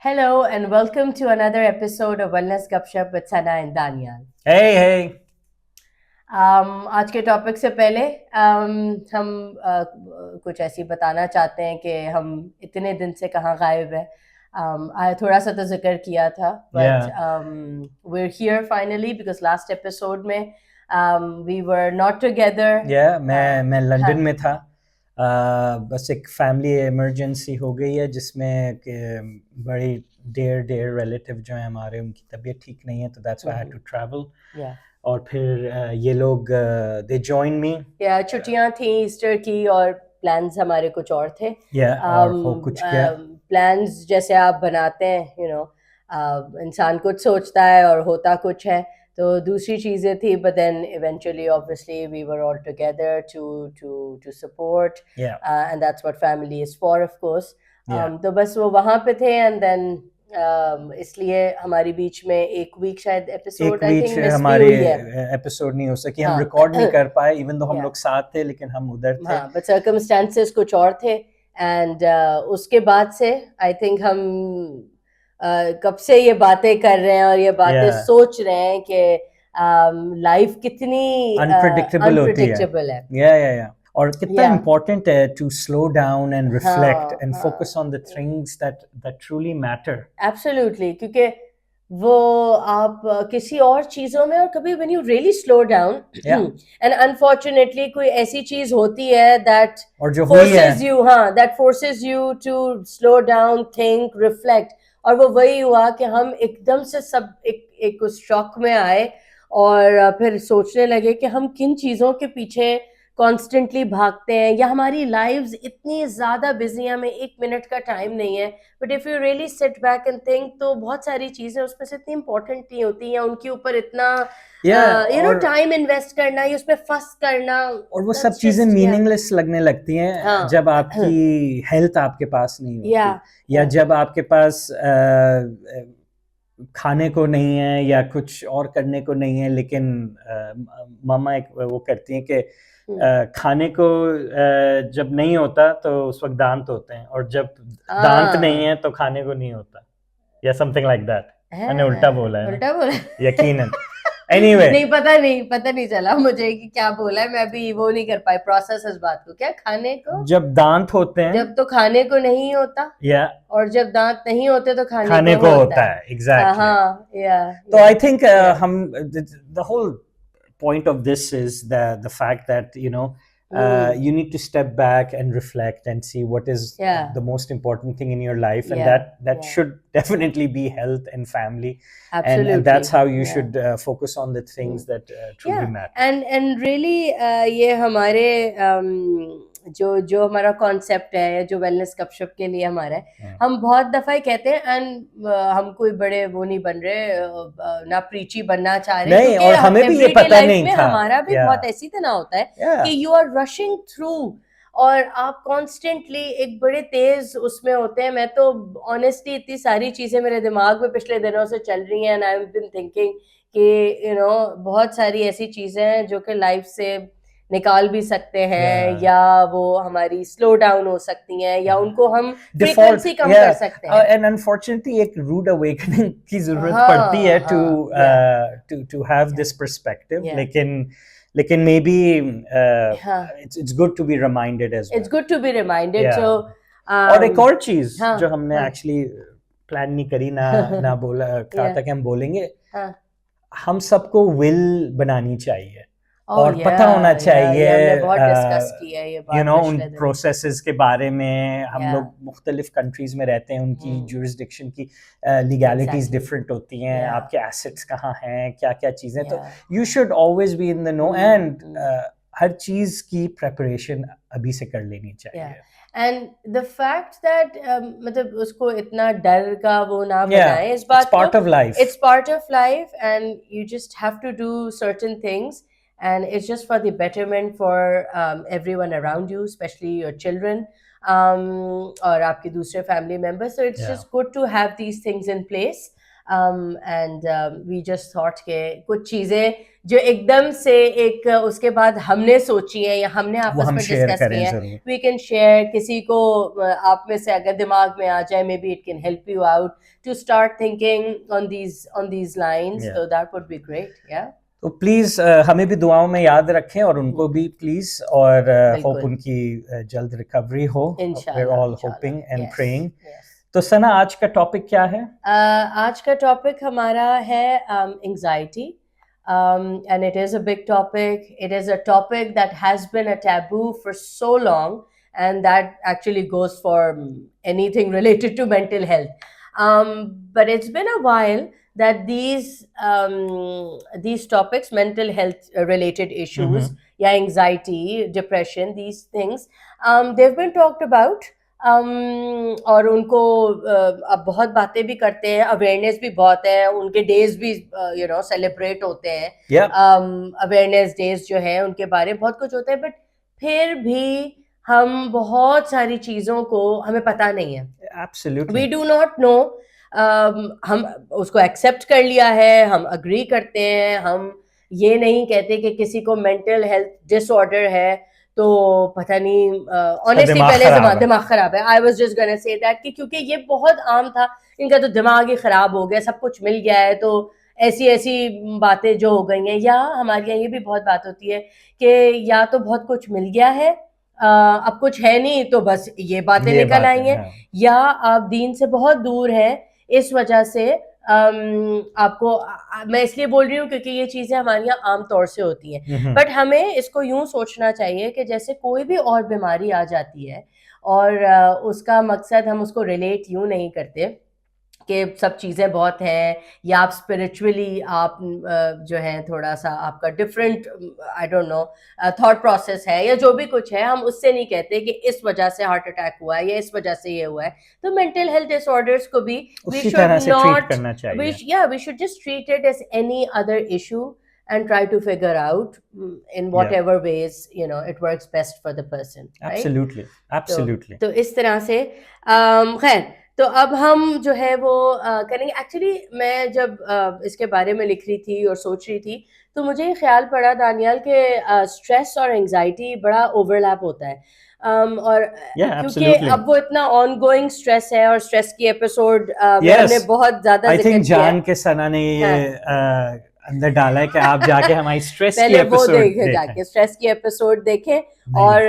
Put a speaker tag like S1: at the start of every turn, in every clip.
S1: Hello and welcome to another episode of Wellness Gupshup with Sana and Daniel.
S2: Hey, hey.
S1: आज के topic से पहले हम कुछ ऐसी बताना चाहते हैं कि हम इतने दिन से कहाँ गायब है. थोड़ा सा तो जिक्र किया था, but we're here finally because last episode में we were not together.
S2: Yeah, मैं लंदन में था. बस एक फैमिली इमरजेंसी हो गई है जिसमें कि बड़ी डेयर रिलेटिव जो हैं हमारे, उनकी तबीयत ठीक नहीं है, तो that's why I had to travel.
S1: Yeah.
S2: और फिर ये लोग they joined me.
S1: Yeah, छुट्टियां थी ईस्टर की और प्लान्स हमारे कुछ और थे.
S2: Yeah, और हो कुछ क्या.
S1: प्लान्स जैसे आप बनाते हैं, इंसान कुछ सोचता है और होता कुछ है, तो दूसरी चीजें थी, but then eventually obviously we were all together to support.
S2: Yeah.
S1: And that's what family is for, of course.
S2: Yeah.
S1: तो बस वो वहाँ पे थे, and then इसलिए हमारी बीच में एक वीक शायद एपिसोड आई थिंक मिस
S2: हमारे
S1: हुई है.
S2: एपिसोड नहीं हो सकी, हम रिकॉर्ड नहीं कर पाए, इवन दो हम
S1: Yeah.
S2: लोग साथ थे लेकिन हम उधर थे.
S1: हाँ, but circumstances कुछ और थे, and उसके बाद से आई थिंक हम कब से ये बातें कर रहे हैं और ये बातें
S2: Yeah.
S1: सोच रहे हैं कि लाइफ कितनी
S2: अनप्रेडिक्टेबल होती है.
S1: unpredictable है.
S2: या और कितना
S1: Yeah.
S2: इम्पोर्टेंट है to slow down and reflect and
S1: हाँ.
S2: Focus on the things that truly matter.
S1: Absolutely, क्योंकि वो आप किसी और चीजों में, और कभी when you really slow down,
S2: Yeah.
S1: and unfortunately कोई ऐसी चीज होती है that
S2: और जो हुई है,
S1: forces you, हाँ, that forces you to slow down, think, reflect. और वो वही हुआ कि हम एकदम से सब एक उस शॉक में आए और फिर सोचने लगे कि हम किन चीजों के पीछे कॉन्स्टेंटली भागते हैं, या हमारी लाइव्स इतनी ज्यादा बिजी, हमें एक मिनट का टाइम नहीं है. But if you really sit back and think, तो बहुत सारी चीजें उसमें से इतनी इंपॉर्टेंट नहीं होती हैं, उनके ऊपर इतना
S2: और
S1: टाइम इन्वेस्ट करना, या उसमें फंस करना,
S2: और वो सब चीजें मीनिंगलेस लगने लगती हैं.
S1: हाँ.
S2: जब आपकी हेल्थ आपके पास नहीं होती, या
S1: हाँ.
S2: जब आपके पास खाने को नहीं है या कुछ और करने को नहीं है, लेकिन मामा एक वो करती हैं कि खाने को जब नहीं होता तो उस वक्त दांत होते हैं, और जब दांत नहीं है तो खाने को नहीं होता, या समथिंग लाइक दैट. मैंने उल्टा बोला है.
S1: उल्टा बोला
S2: यकीनन. Anyway.
S1: नहीं, पता नहीं चला मुझे कि क्या बोला है. मैं भी वो नहीं कर पाई प्रोसेस इस बात को. क्या खाने को
S2: जब दांत होते हैं,
S1: जब तो खाने को नहीं होता,
S2: या
S1: और जब दांत नहीं होते तो
S2: खाने को होता है. एग्जैक्टली.
S1: हाँ, या
S2: तो आई थिंक हम the whole point of this is the fact that you need to step back and reflect and see what is the most important thing in your life, and that should definitely be health and family.
S1: Absolutely.
S2: And that's how you should focus on the things that truly matter.
S1: And really ये हमारे जो हमारा concept है, या जो wellness गपशप के लिए हमारा है, हम बहुत दफा ही कहते हैं, एंड हम कोई बड़े वो नहीं बन रहे, ना प्रीची बनना चाह रहे,
S2: नहीं, और हमें भी ये पता नहीं था.
S1: हमारा भी बहुत ऐसी तरह होता है कि यू आर रशिंग थ्रू, और आप कॉन्स्टेंटली एक बड़े तेज उसमें होते हैं. मैं तो ऑनेस्टली इतनी सारी चीजें मेरे दिमाग में पिछले दिनों से चल रही हैं, and I have been thinking कि बहुत सारी ऐसी चीजें हैं जो कि लाइफ से निकाल भी सकते हैं, या वो हमारी स्लो डाउन हो सकती हैं, या उनको हम फ्रीक्वेंसी कम कर सकते हैं.
S2: एंड अनफॉर्चुनेटली एक रूड अवेकनिंग की जरूरत पड़ती है टू हैव दिस पर्सपेक्टिव. लेकिन maybe it's good to be reminded as well.
S1: It's good to be reminded. So
S2: और एक और चीज जो हमने एक्चुअली प्लान नहीं करी, ना बोला कहा था कि हम बोलेंगे, हम सबको विल बनानी चाहिए, और पता होना चाहिए उन प्रोसेसेस के बारे में. हम लोग मुख्तलिफ कंट्रीज में रहते हैं, उनकी जुरिस्डिक्शन की लीगैलिटीज डिफरेंट होती हैं, आपके एसेट्स कहाँ हैं, क्या क्या चीजें. तो you should always be in the know, and हर चीज की प्रेपरेशन अभी से कर लेनी चाहिए.
S1: And the fact that मतलब उसको इतना डर का वो ना बनाए इस बात को.
S2: It's part of life.
S1: It's part of life, and you just have to do certain things, and it's just for the betterment for everyone around you, especially your children, और आपके दूसरे family members. So it's just good to have these things in place. And we just thought के कुछ चीज़ें जो एकदम से एक उसके बाद हमने सोची है या हमने आपस में डिस्कस की है, वी कैन शेयर, किसी को आप में से अगर दिमाग में आ जाए, maybe it can help you out to start thinking on these lines, so that would be great. Yeah.
S2: तो प्लीज हमें भी दुआओं में याद रखें और उनको भी प्लीज, और होप उनकी जल्द रिकवरी हो. We're all hoping and praying. तो सना, आज का टॉपिक क्या है?
S1: आज का टॉपिक हमारा है anxiety, and it is a big topic. It is a topic that has been a taboo for so long, and that actually goes for anything related to mental health. But it's been a while that these topics, mental health related issues, yeah, anxiety, depression, these things, they've been talked about. और उनको अब बहुत बातें भी करते हैं, awareness भी बहुत है, उनके डेज भी सेलिब्रेट होते हैं, अवेयरनेस डेज जो है उनके बारे में बहुत कुछ होता है, बट फिर भी हम बहुत सारी चीज़ों को हमें पता नहीं है.
S2: Absolutely.
S1: We do not know. हम उसको एक्सेप्ट कर लिया है, हम अग्री करते हैं, हम ये नहीं कहते कि किसी को मेंटल हेल्थ डिसऑर्डर है तो पता नहीं, ऑनेस्टली पहले दिमाग खराब है. I was just gonna say that कि क्योंकि ये बहुत आम था, इनका तो दिमाग ही खराब हो गया, सब कुछ मिल गया है, तो ऐसी ऐसी बातें जो हो गई हैं. या हमारे यहाँ ये भी बहुत बात होती है कि या तो बहुत कुछ मिल गया है, अब कुछ है नहीं, तो बस ये बातें निकल आई हैं, या आप दीन से बहुत दूर हैं, इस वजह से आपको, मैं इसलिए बोल रही हूँ क्योंकि ये चीजें हमारे यहाँ आम तौर से होती हैं. बट हमें इसको यूं सोचना चाहिए कि जैसे कोई भी और बीमारी आ जाती है, और उसका मकसद हम उसको रिलेट यूं नहीं करते कि सब चीज़ें बहुत हैं, या आप स्पिरिचुअली आप जो है थोड़ा सा आपका different, I don't know, thought process है, या जो भी कुछ है, हम उससे नहीं कहते कि इस वजह से हार्ट अटैक हुआ है या इस वजह से ये हुआ है. तो मेंटल हेल्थ डिसऑर्डर्स को भी we should just treat it as any other issue and try to figure out in whatever ways it works best for the person, right?
S2: Absolutely.
S1: तो इस तरह से खैर, तो अब हम जो है वो करेंगे. एक्चुअली मैं जब इसके बारे में लिख रही थी और सोच रही थी, तो मुझे ख्याल पड़ा दानियाल के स्ट्रेस और एंजाइटी बड़ा ओवरलैप होता है. और क्योंकि अब वो इतना ऑन गोइंग स्ट्रेस है, और स्ट्रेस की एपिसोड हमने बहुत ज्यादा
S2: जिक्र किया. जान के सना ने ये अंदर डाला है कि आप जाके हमारी स्ट्रेस की एपिसोड
S1: जाके स्ट्रेस की एपिसोड देखें, और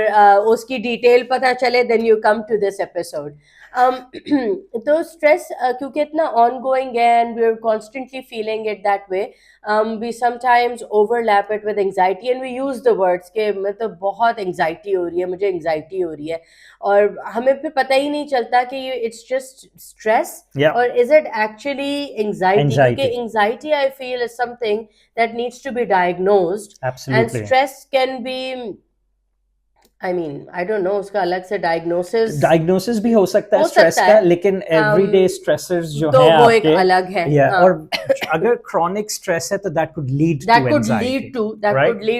S1: उसकी डिटेल पता चले, then you come to this episode. तो स्ट्रेस क्योंकि इतना ऑन गोइंग है, and we are constantly feeling it that way, we sometimes overlap it with anxiety, and we use the words के मतलब बहुत एंजाइटी हो रही है, मुझे एंजाइटी हो रही है, और हमें फिर पता ही नहीं चलता कि ये इट्स जस्ट स्ट्रेस, और इज इट एक्चुअली एंजाइटी? क्योंकि anxiety I feel is something that needs to be diagnosed, and stress can be, I mean, I don't know, उसका अलग से डायग्नोसिस
S2: भी हो सकता है स्ट्रेस का, लेकिन एवरीडे स्ट्रेसर्स जो तो है वो
S1: एक अलग है.
S2: और अगर क्रॉनिक स्ट्रेस है तो that could lead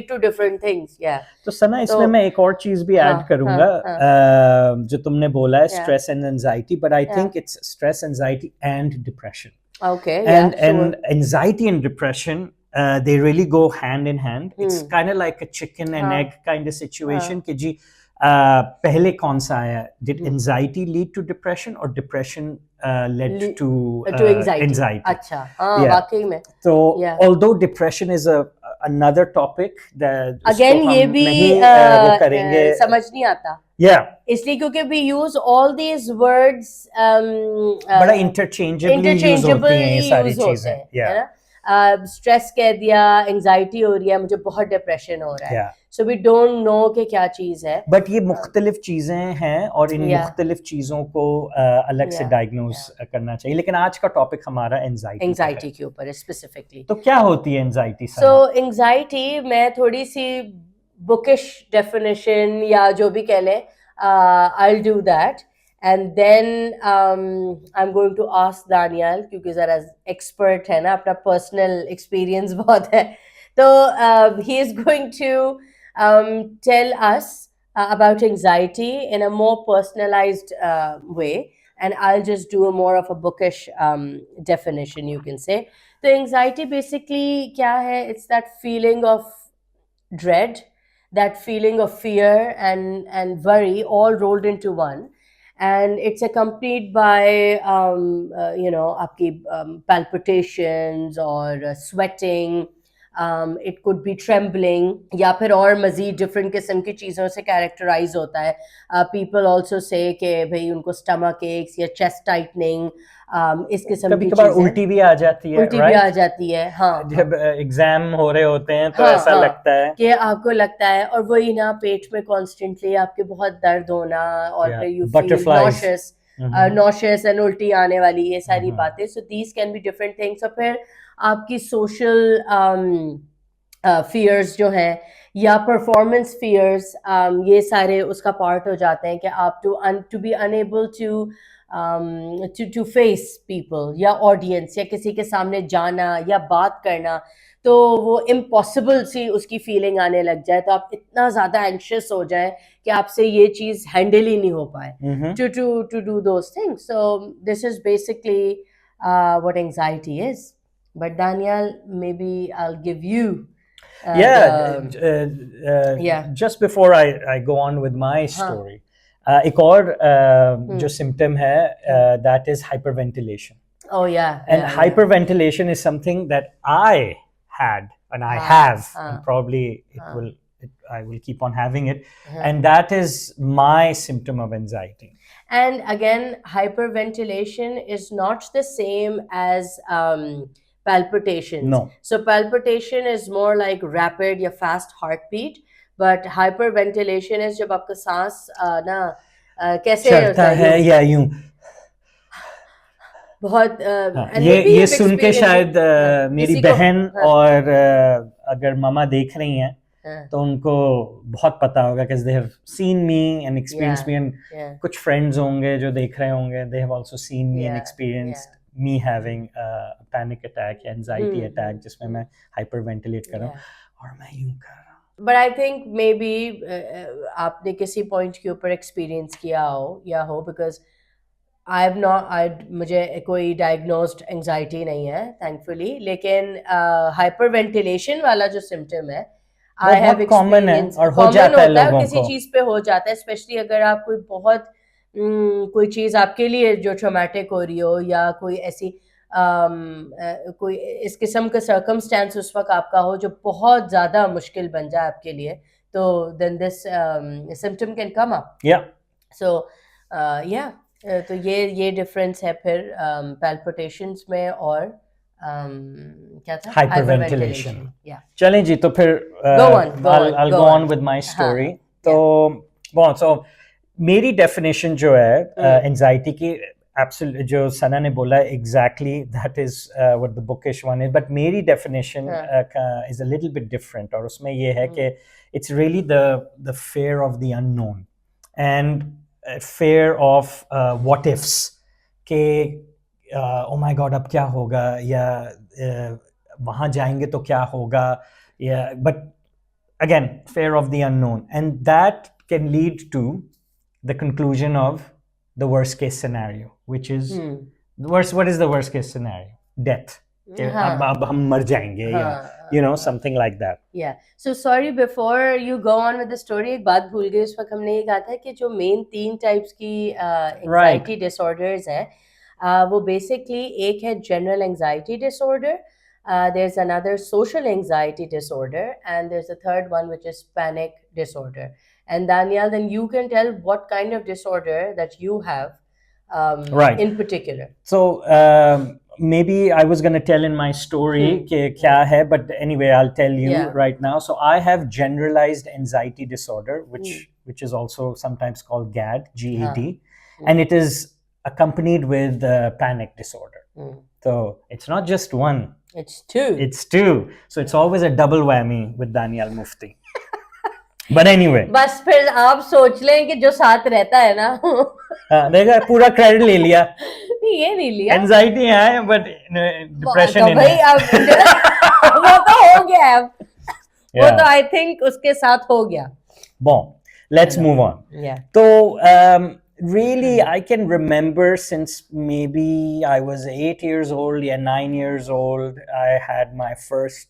S1: to different things.
S2: तो सना, इसमें मैं एक और चीज भी ऐड करूंगा, जो तुमने बोला है stress and anxiety, but I think it's stress, anxiety and depression.
S1: Okay,
S2: and anxiety and depression, they really go hand in hand. It's kind of like a chicken and egg kind of situation कि जी पहले कौन सा आया? Did anxiety lead to depression or depression led to anxiety?
S1: अच्छा, वाकई में.
S2: तो although depression is another topic that
S1: again ये भी
S2: वो करेंगे,
S1: समझ नहीं आता. इसलिए क्योंकि we use all these words
S2: बड़ा interchangeably use होती हैं ये सारी चीजें.
S1: स्ट्रेस कह दिया, एंजाइटी हो रही है, मुझे बहुत डिप्रेशन हो रहा है, सो वी डोंट नो कि क्या चीज है.
S2: बट ये मुख्तलिफ चीजें हैं, और इन मुख्तलिफ चीजों को अलग से डायग्नोज करना चाहिए. लेकिन आज का टॉपिक हमारा एंजाइटी
S1: के ऊपर है स्पेसिफिकली.
S2: तो क्या होती है एंजाइटी?
S1: सो एंजाइटी, मैं थोड़ी सी बुकिश डेफिनेशन या जो भी कह लें, I will do that. And then I'm going to ask Danial, क्योंकि ज़रा expert है ना, अपना personal experience बहुत है, तो he is going to tell us about anxiety in a more personalized way, and I'll just do a more of a bookish definition, you can say. So anxiety basically kya hai? It's that feeling of dread, that feeling of fear and worry all rolled into one, and it's accompanied by आपकी palpitations or sweating. It could be trembling, या फिर और मज़ीद different किस्म की चीज़ों से characterise होता है. पीपल ऑल्सो से कि भाई उनको स्टमक एक्स या चेस्ट टाइटनिंग, इस किस्म की
S2: कभी-कभार उल्टी भी आ जाती है,
S1: उल्टी भी आ जाती है. हाँ,
S2: जब एग्जाम हो रहे होते हैं तो ऐसा लगता है
S1: कि आपको लगता है, और वही ना पेट में कॉन्स्टेंटली आपके बहुत दर्द होना, और फिर यू फील नॉशियस एंड उल्टी आने वाली, ये सारी बातें. So these can be different things. और फिर आपकी सोशल फियर्स जो हैं या परफॉर्मेंस फियर्स, ये सारे उसका पार्ट हो जाते हैं कि आप to be unable to face people या ऑडियंस या किसी के सामने जाना या बात करना, तो वो इम्पॉसिबल सी उसकी फीलिंग आने लग जाए, तो आप इतना ज़्यादा एंशियस हो जाए कि आपसे ये चीज़ हैंडल ही नहीं हो पाए to do those things. So this is basically what anxiety is. But Daniel, maybe I'll give you
S2: just before I go on with my story, एक और जो symptom है, that is hyperventilation.
S1: Oh yeah.
S2: And hyperventilation is something that I had and I have, and probably I will keep on having it, and that is my symptom of anxiety.
S1: And again, hyperventilation is not the same as palpitations.
S2: No.
S1: So palpitation is more like rapid या fast heartbeat, but hyperventilation is जब आपका सांस ना कैसे
S2: चढ़ता है या यूं
S1: बहुत.
S2: ये सुन के शायद मेरी बहन और अगर मामा देख रही हैं तो उनको बहुत पता होगा कि they have seen me and experienced me, and कुछ friends होंगे जो देख रहे होंगे, they have also seen me and experienced me having a panic attack, anxiety attack, जिसमें मैं hyperventilate कर रहा हूँ और मैं यूं कर रहा हूँ.
S1: But I think maybe आपने किसी point के ऊपर experience किया हो या हो, because मुझे कोई diagnosed anxiety नहीं है thankfully, लेकिन hyperventilation वाला जो symptom है
S2: I have experienced, और हो जाता है लोगों को,
S1: किसी चीज पे हो जाता है, स्पेशली अगर आप कोई बहुत कोई चीज आपके लिए जो ट्रॉमेटिक हो रही हो या कोई ऐसी कोई इस किस्म का सर्कमस्टेंस उस वक्त आपका हो जो बहुत ज्यादा मुश्किल बन जाए आपके लिए, तो then this symptom can come up. So तो ये डिफरेंस है फिर पैल्पिटेशंस में और क्या था,
S2: hyperventilation. चलें जी, तो फिर I'll go on with my story. तो so मेरी definition जो है anxiety की, absolute जो सना ने बोला exactly that is what the bookish one is, but मेरी definition is a little bit different, और उसमें ये है कि it's really the fear of the unknown and fear of what ifs, के oh my god अब क्या होगा, या वहाँ जाएंगे तो क्या होगा, या but again fear of the unknown, and that can lead to the conclusion of the worst case scenario, which is what is the worst case scenario? Death. अब हम मर जाएंगे, you know, something like that.
S1: Yeah. So sorry, before you go on with the story, एक बात भूल गई. उस वक्त हमने ये कहा था कि जो main 3 types की anxiety disorders हैं, वो basically एक है general anxiety disorder, there's another social anxiety disorder, and there's a third one which is panic disorder. And Daniel, then you can tell what kind of disorder that you have in particular.
S2: So maybe I was going to tell in my story ke kya hai, but anyway I'll tell you right now. So I have generalized anxiety disorder, which is also sometimes called GAD, GAD, and it is accompanied with panic disorder. So it's not just one,
S1: it's two.
S2: So it's always a double whammy with Daniel Mufti. But anyway,
S1: बस फिर आप सोच लें कि जो साथ रहता है ना
S2: देखा पूरा क्रेडिट ले लिया.
S1: ये नहीं लिया,
S2: एंजाइटी है बट डिप्रेशन
S1: नहीं. भाई अब वो तो हो गया, वो तो आई थिंक उसके साथ हो गया.
S2: Bon, let's move on.
S1: Yeah.
S2: तो Really, I can remember since maybe I was 8 years old, 9 years old, I had my first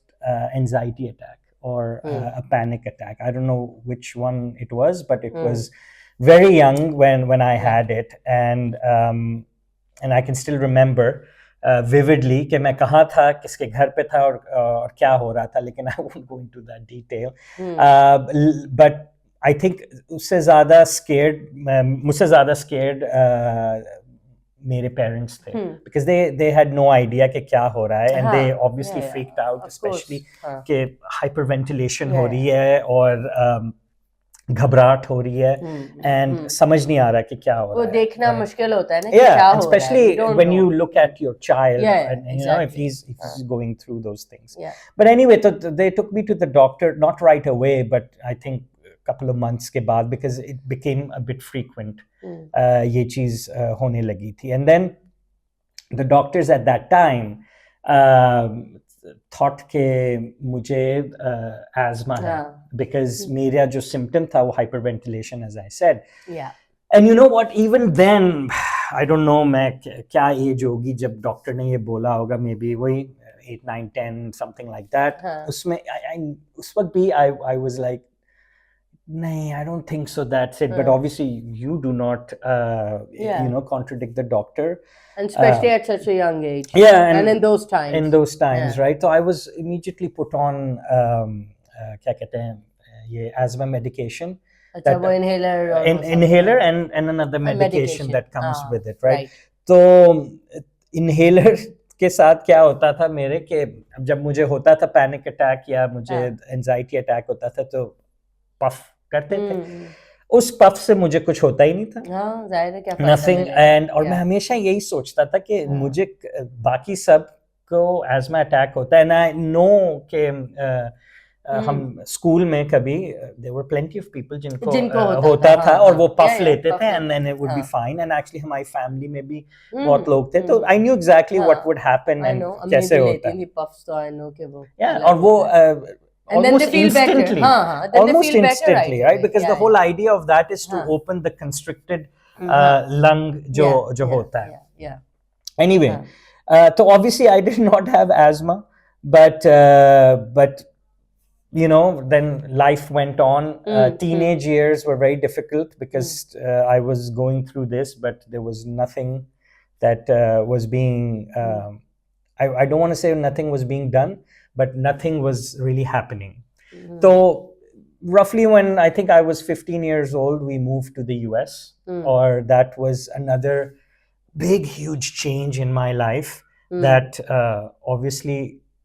S2: anxiety attack or a panic attack. I don't know which one it was, but it was very young when I had it, and I can still remember vividly कि मैं कहाँ था, किसके घर पे था और क्या हो रहा था, लेकिन I won't go into that detail. But I think मुझसे ज़्यादा scared मेरे parents थे, because they had no idea कि क्या हो रहा है, and they obviously freaked out, especially कि hyperventilation हो रही है और घबराहट हो रही है, and समझ नहीं आ रहा कि क्या हो रहा है.
S1: वो देखना मुश्किल होता है ना कि क्या हो रहा है.
S2: Especially when you look at your child, and you know if he's going through those things. But anyway, they took me to the doctor, not right away, but I think couple of months के बाद, because it became a bit frequent. ये चीज होने लगी थी, and then the doctors at that time thought कि मुझे asthma है, because मेरा जो symptom था वो hyperventilation, as I said. And you know what, even then I don't know मैं क्या age होगी जब डॉक्टर ने ये बोला होगा, maybe वही 8, 9, 10 something like that. उसमें उस वक्त भी I was like, nahin, I don't think so, that's it. But obviously you do not you know, contradict the doctor,
S1: and especially at such a young age. And in those times,
S2: right? So I was immediately put on क्या कहते हैं ये asthma medication.
S1: अच्छा, वो
S2: inhaler and another medication that comes with it, right? तो inhaler के साथ क्या होता था मेरे, कि जब मुझे होता था panic attack या मुझे anxiety attack होता था, तो puff करते थे. उस पफ से मुझे कुछ होता ही नहीं था.
S1: जाहिर है, क्या
S2: नथिंग. एंड और मैं हमेशा यही सोचता था कि मुझे बाकी सब को एज़मा अटैक होता है. एंड आई नो कि हम स्कूल में कभी there were plenty of people जिनको होता था और वो पफ लेते थे, and then it would be fine. And actually हमारी फैमिली में भी बहुत लोग थे, तो I knew exactly what would happen and कैसे होता है.
S1: पफ्स तो आई नो कि वो
S2: और वो
S1: and
S2: almost
S1: then they feel
S2: instantly,
S1: better.
S2: Almost instantly, right? Because the whole idea of that is to open the constricted lung jo hota hai. Anyway, so obviously I did not have asthma, but you know, then life went on. Teenage years were very difficult because I was going through this, but there was nothing that was being I don't want to say nothing was being done, but nothing was really happening. So roughly when I think I was 15 years old, we moved to the US, or that was another big, huge change in my life. That obviously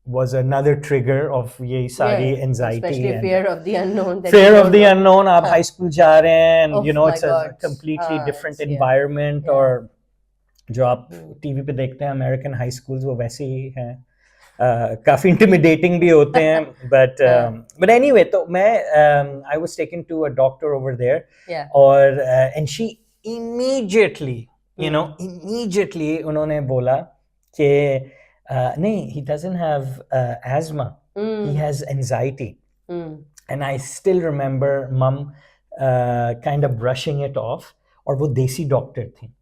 S2: was another trigger of ye sari anxiety,
S1: especially
S2: and
S1: fear of the unknown.
S2: Fear of the unknown. Aap high school ja rahe hain, and you know, it's a completely different environment. Or जो आप TV पे देखते हैं American high schools, वो वैसे ही हैं. काफी intimidating भी होते हैं, but anyway, तो मैं I was taken to a doctor over there, और and she immediately, you know, immediately उन्होंने बोला कि नहीं, he doesn't have asthma, he has anxiety. And I still remember mom kind of brushing it off. और वो देसी doctor थी.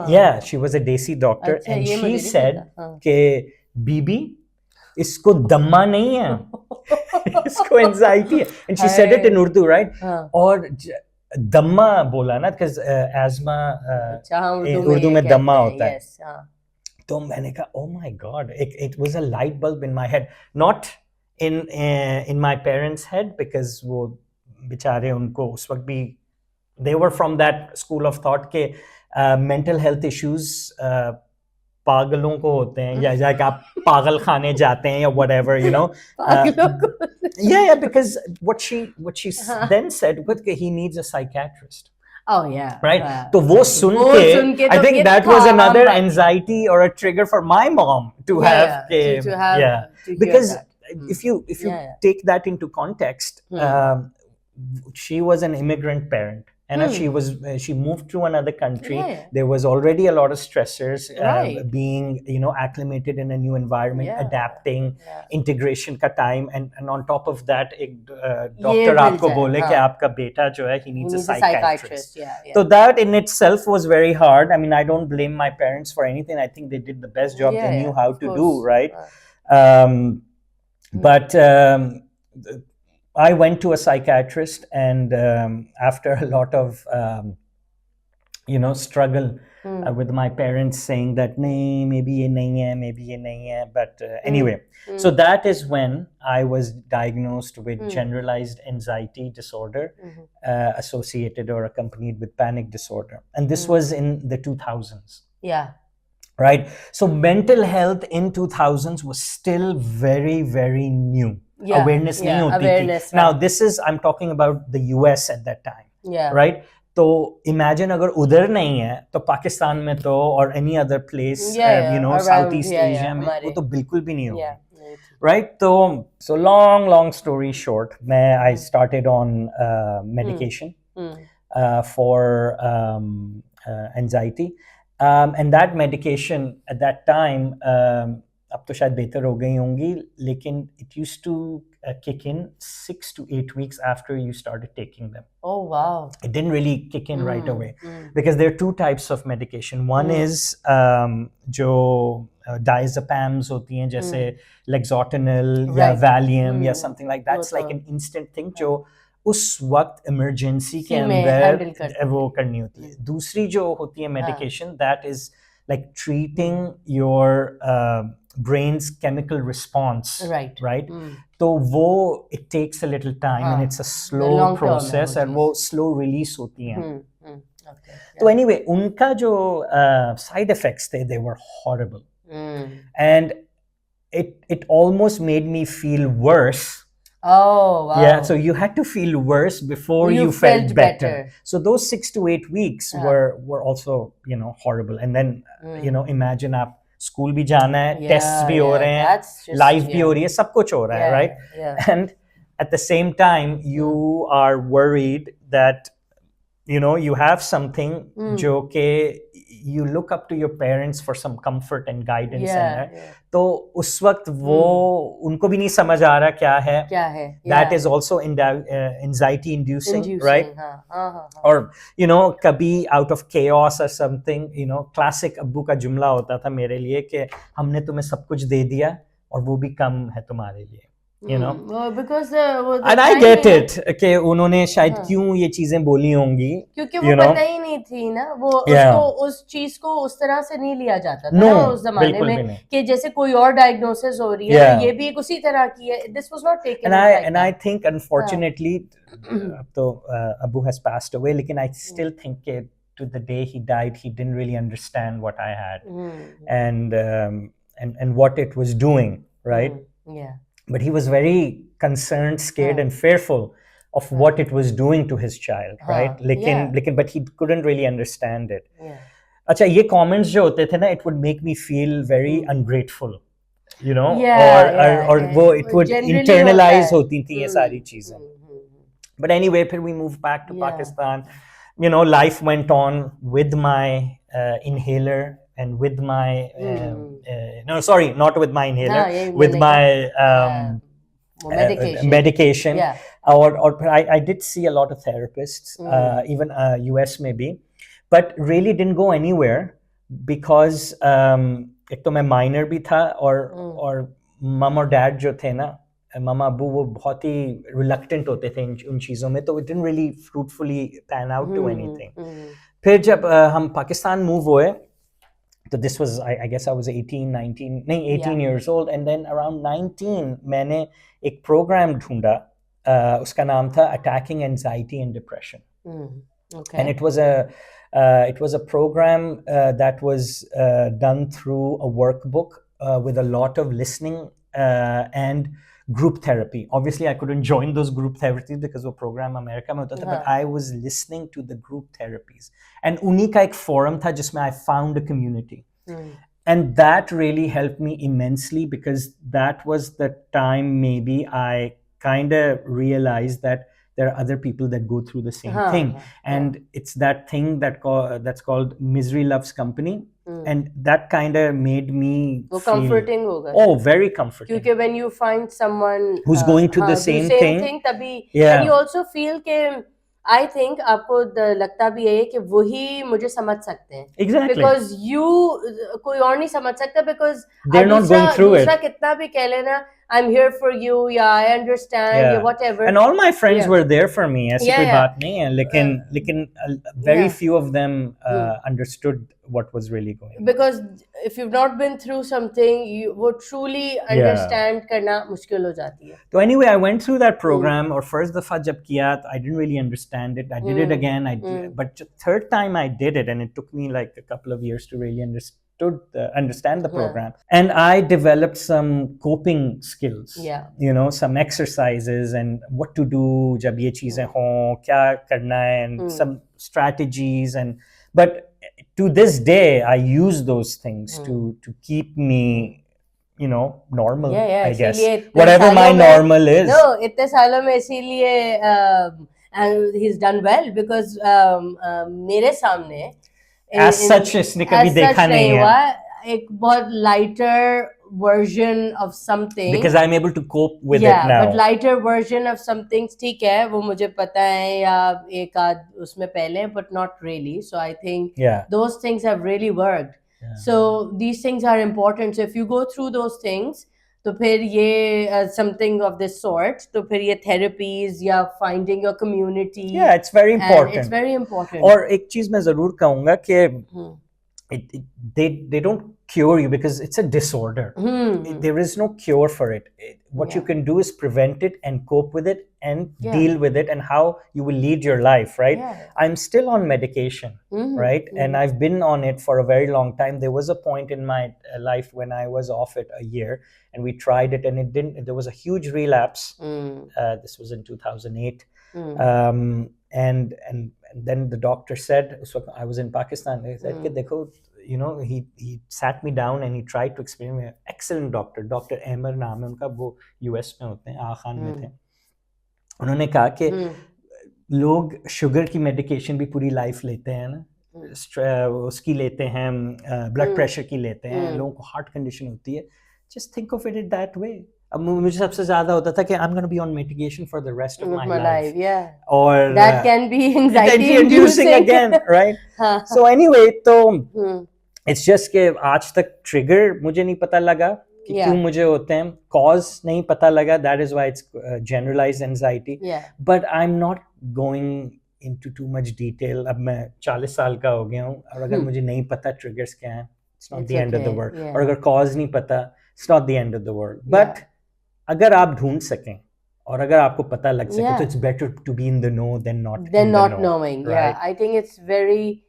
S2: Yeah, she was a desi doctor, and she said कि बीबी इसको दम्मा नहीं है, इसको एंजाइटी है. And she said it in Urdu, right? और दम्मा बोला ना, because asthma उर्दू में दम्मा होता है. तो मैंने कहा, oh my God, it was a light bulb in my head, not in my parents' head, because वो बेचारे उनको उस वक्त भी they were from that school of thought के mental health issues पागलों को होते हैं, या जाके आप पागल खाने जाते हैं या whatever, you know. Yeah, because what she then said was that he needs a psychiatrist.
S1: Oh yeah,
S2: right. तो वो सुन के I think that was another anxiety or a trigger for my mom to have because if you take that into context, she was an immigrant parent. and she moved to another country. There was already a lot of stressors, being acclimated in a new environment, adapting, integration ka time, and on top of that ek doctor aapko bole कि आपका बेटा जो है he needs a psychiatrist. So that in itself was very hard. I mean, I don't blame my parents for anything. I think they did the best job they knew how to do, right? But I went to a psychiatrist, and after a lot of struggle with my parents saying that nahi, maybe ye nahi hai, but anyway, so that is when I was diagnosed with generalized anxiety disorder, associated or accompanied with panic disorder, and this was in the 2000s. Right, so mental health in 2000s was still very, very new. Awareness nahi hoti thi. Now this is, I'm talking about the US at that time. Right, तो imagine अगर उधर नहीं है तो पाकिस्तान में तो or any other place Southeast Asia में वो तो बिल्कुल भी नहीं होगा. Right, so long story short, I started on medication for anxiety, and that medication at that time अब तो शायद बेहतर हो गई होंगी, लेकिन it used to kick in 6 to 8 weeks after you started taking them.
S1: Oh wow.
S2: It didn't really kick in right away, because there are two types of medication. One is जो diazepams होती हैं, जैसे Lexotanil या Valium या something like that. It's like an instant thing जो उस वक्त emergency के अंदर वो करनी होती है. दूसरी जो होती है medication, that is like treating your brain's chemical response, right? तो वो it takes a little time, and it's a slow process, and वो slow release होती हैं. तो anyway, उनका जो side effects थे, they were horrible, and it almost made me feel worse.
S1: Oh wow.
S2: Yeah, so you had to feel worse before you felt better. So those 6 to 8 weeks were also horrible, and then imagine आप school भी जाना है, test भी हो रहे हैं, life भी हो रही है, सब कुछ हो रहा है, right? And at the same time you are worried that you have something जो कि you look up to your parents for some comfort and guidance, तो उस वक्त वो उनको भी नहीं समझ आ रहा क्या है. That is also anxiety inducing, right? और कभी out of chaos or something, classic अब्बू का जुमला होता था मेरे लिए कि हमने तुम्हें सब कुछ दे दिया और वो भी कम है तुम्हारे लिए.
S1: because
S2: and I get it कि उन्होंने शायद क्यों ये चीजें बोली होंगी,
S1: क्योंकि वो पता ही नहीं थी ना, वो उसको उस चीज को उस तरह से नहीं लिया जाता था ना उस जमाने में कि जैसे कोई और डायग्नोसिस हो रही है तो ये भी एक उसी तरह की है. This was not taken
S2: and I think unfortunately तो Abu has passed away, लेकिन I still think कि to the day he died he didn't really understand what I had and what it was doing, right? But he was very concerned, scared, and fearful of what it was doing to his child, right? But he couldn't really understand it. अच्छा, ये comments जो होते थे ना, it would make me feel very ungrateful, or वो it would internalize होती थी ये सारी चीजें. But anyway, फिर we moved back to Pakistan. Life went on with my inhaler and with my no, sorry, not with my inhaler, with my medication. Or I did see a lot of therapists, even US maybe, but really didn't go anywhere because एक तो मैं minor भी था और mom और dad जो थे ना, मामा अब्बू वो बहुत ही reluctant होते थे उन चीज़ों में, तो it didn't really fruitfully pan out to anything. फिर जब हम पाकिस्तान move हुए, so this was I guess I was 18 years old, and then around 19 मैंने एक program ढूंढा, उसका नाम था Attacking Anxiety and Depression. And it was a program that was done through a workbook with a lot of listening and group therapy. Obviously I couldn't join those group therapies because वो program America में होता था, but I was listening to the group therapies, and उन्हीं का एक forum था जिसमें I found a community. And that really helped me immensely, because that was the time maybe I kind of realized that there are other people that go through the same thing, and it's that thing that's called misery loves company, and that kind of made me feel
S1: comforting hoga.
S2: Oh, very comforting,
S1: क्योंकि when you find someone
S2: who's going through the same thing
S1: तभी and you also feel कि I think आपको लगता भी है कि वही मुझे समझ सकते हैं,
S2: exactly,
S1: because you कोई और नहीं समझ सकता, because
S2: they're not going through it.
S1: दूसरा कितना भी कह लेना I'm here for you, yeah, I understand, yeah, whatever.
S2: And all my friends were there for me. ऐसी कोई बात नहीं है, लेकिन very few of them understood what was really going on.
S1: Because if you've not been through something, you would truly understand करना मुश्किल हो जाती है.
S2: So anyway, I went through that program, और first दफा जब किया, I didn't really understand it. I did it again. But the third time I did it, and it took me like a couple of years to really understand the program, and I developed some coping skills, you know, some exercises and what to do जब ये चीजें हों, क्या करना है, and some strategies, but to this day I use those things to keep me, you know, normal, I guess, whatever my normal is.
S1: No, इतने सालों में इसीलिए and he's done well, because मेरे सामने
S2: as such इसने कभी देखा नहीं है,
S1: एक बहुत lighter version of something,
S2: because I'm able to cope with it now.
S1: But lighter version of something, ठीक है, वो मुझे पता है, या एक आध उसमें पहले, but not really. So I think those things have really worked. So these things are important. So if you go through those things, तो फिर ये something of this sort, तो फिर ये therapies या finding your community,
S2: it's very important.
S1: It's very important.
S2: और एक चीज मैं जरूर कहूँगा कि they don't cure you, because it's a disorder. There is no cure for it. What you can do is prevent it and cope with it and deal with it, and how you will lead your life, right? I'm still on medication, right? And I've been on it for a very long time. There was a point in my life when I was off it a year, and we tried it, and it didn't. There was a huge relapse. This was in 2008. And then the doctor said, so I was in Pakistan, he said, dekho, you know, he sat me down and he tried to explain me. Excellent doctor, Dr. Ahmed नाम है उनका, वो US में होते हैं, आखान में थे. उन्होंने कहा कि लोग शुगर की मेडिकेशन भी पूरी लाइफ लेते हैं ना, उसकी लेते हैं, ब्लड प्रेशर की लेते हैं, लोगों को हार्ट कंडीशन होती है. Just think of it that way. अब मुझे सबसे ज्यादा होता था कि I'm going to be on medication for the rest of my life.
S1: Or that can be anxiety inducing
S2: again, right? So anyway, तो it's just कि आज तक trigger मुझे नहीं पता लगा कि क्यों मुझे होते हैं, cause नहीं पता लगा. That is why it's generalized anxiety. But I'm not going into too much detail. अब मैं 40 साल का हो गया हूँ, और अगर मुझे नहीं पता triggers क्या हैं, it's not the end of the world. और अगर cause नहीं पता, it's not the end of the world. But अगर आप ढूंढ सकें और अगर आपको पता लग सके, तो it's better to be in the know than not
S1: knowing.
S2: Right?
S1: I think it's very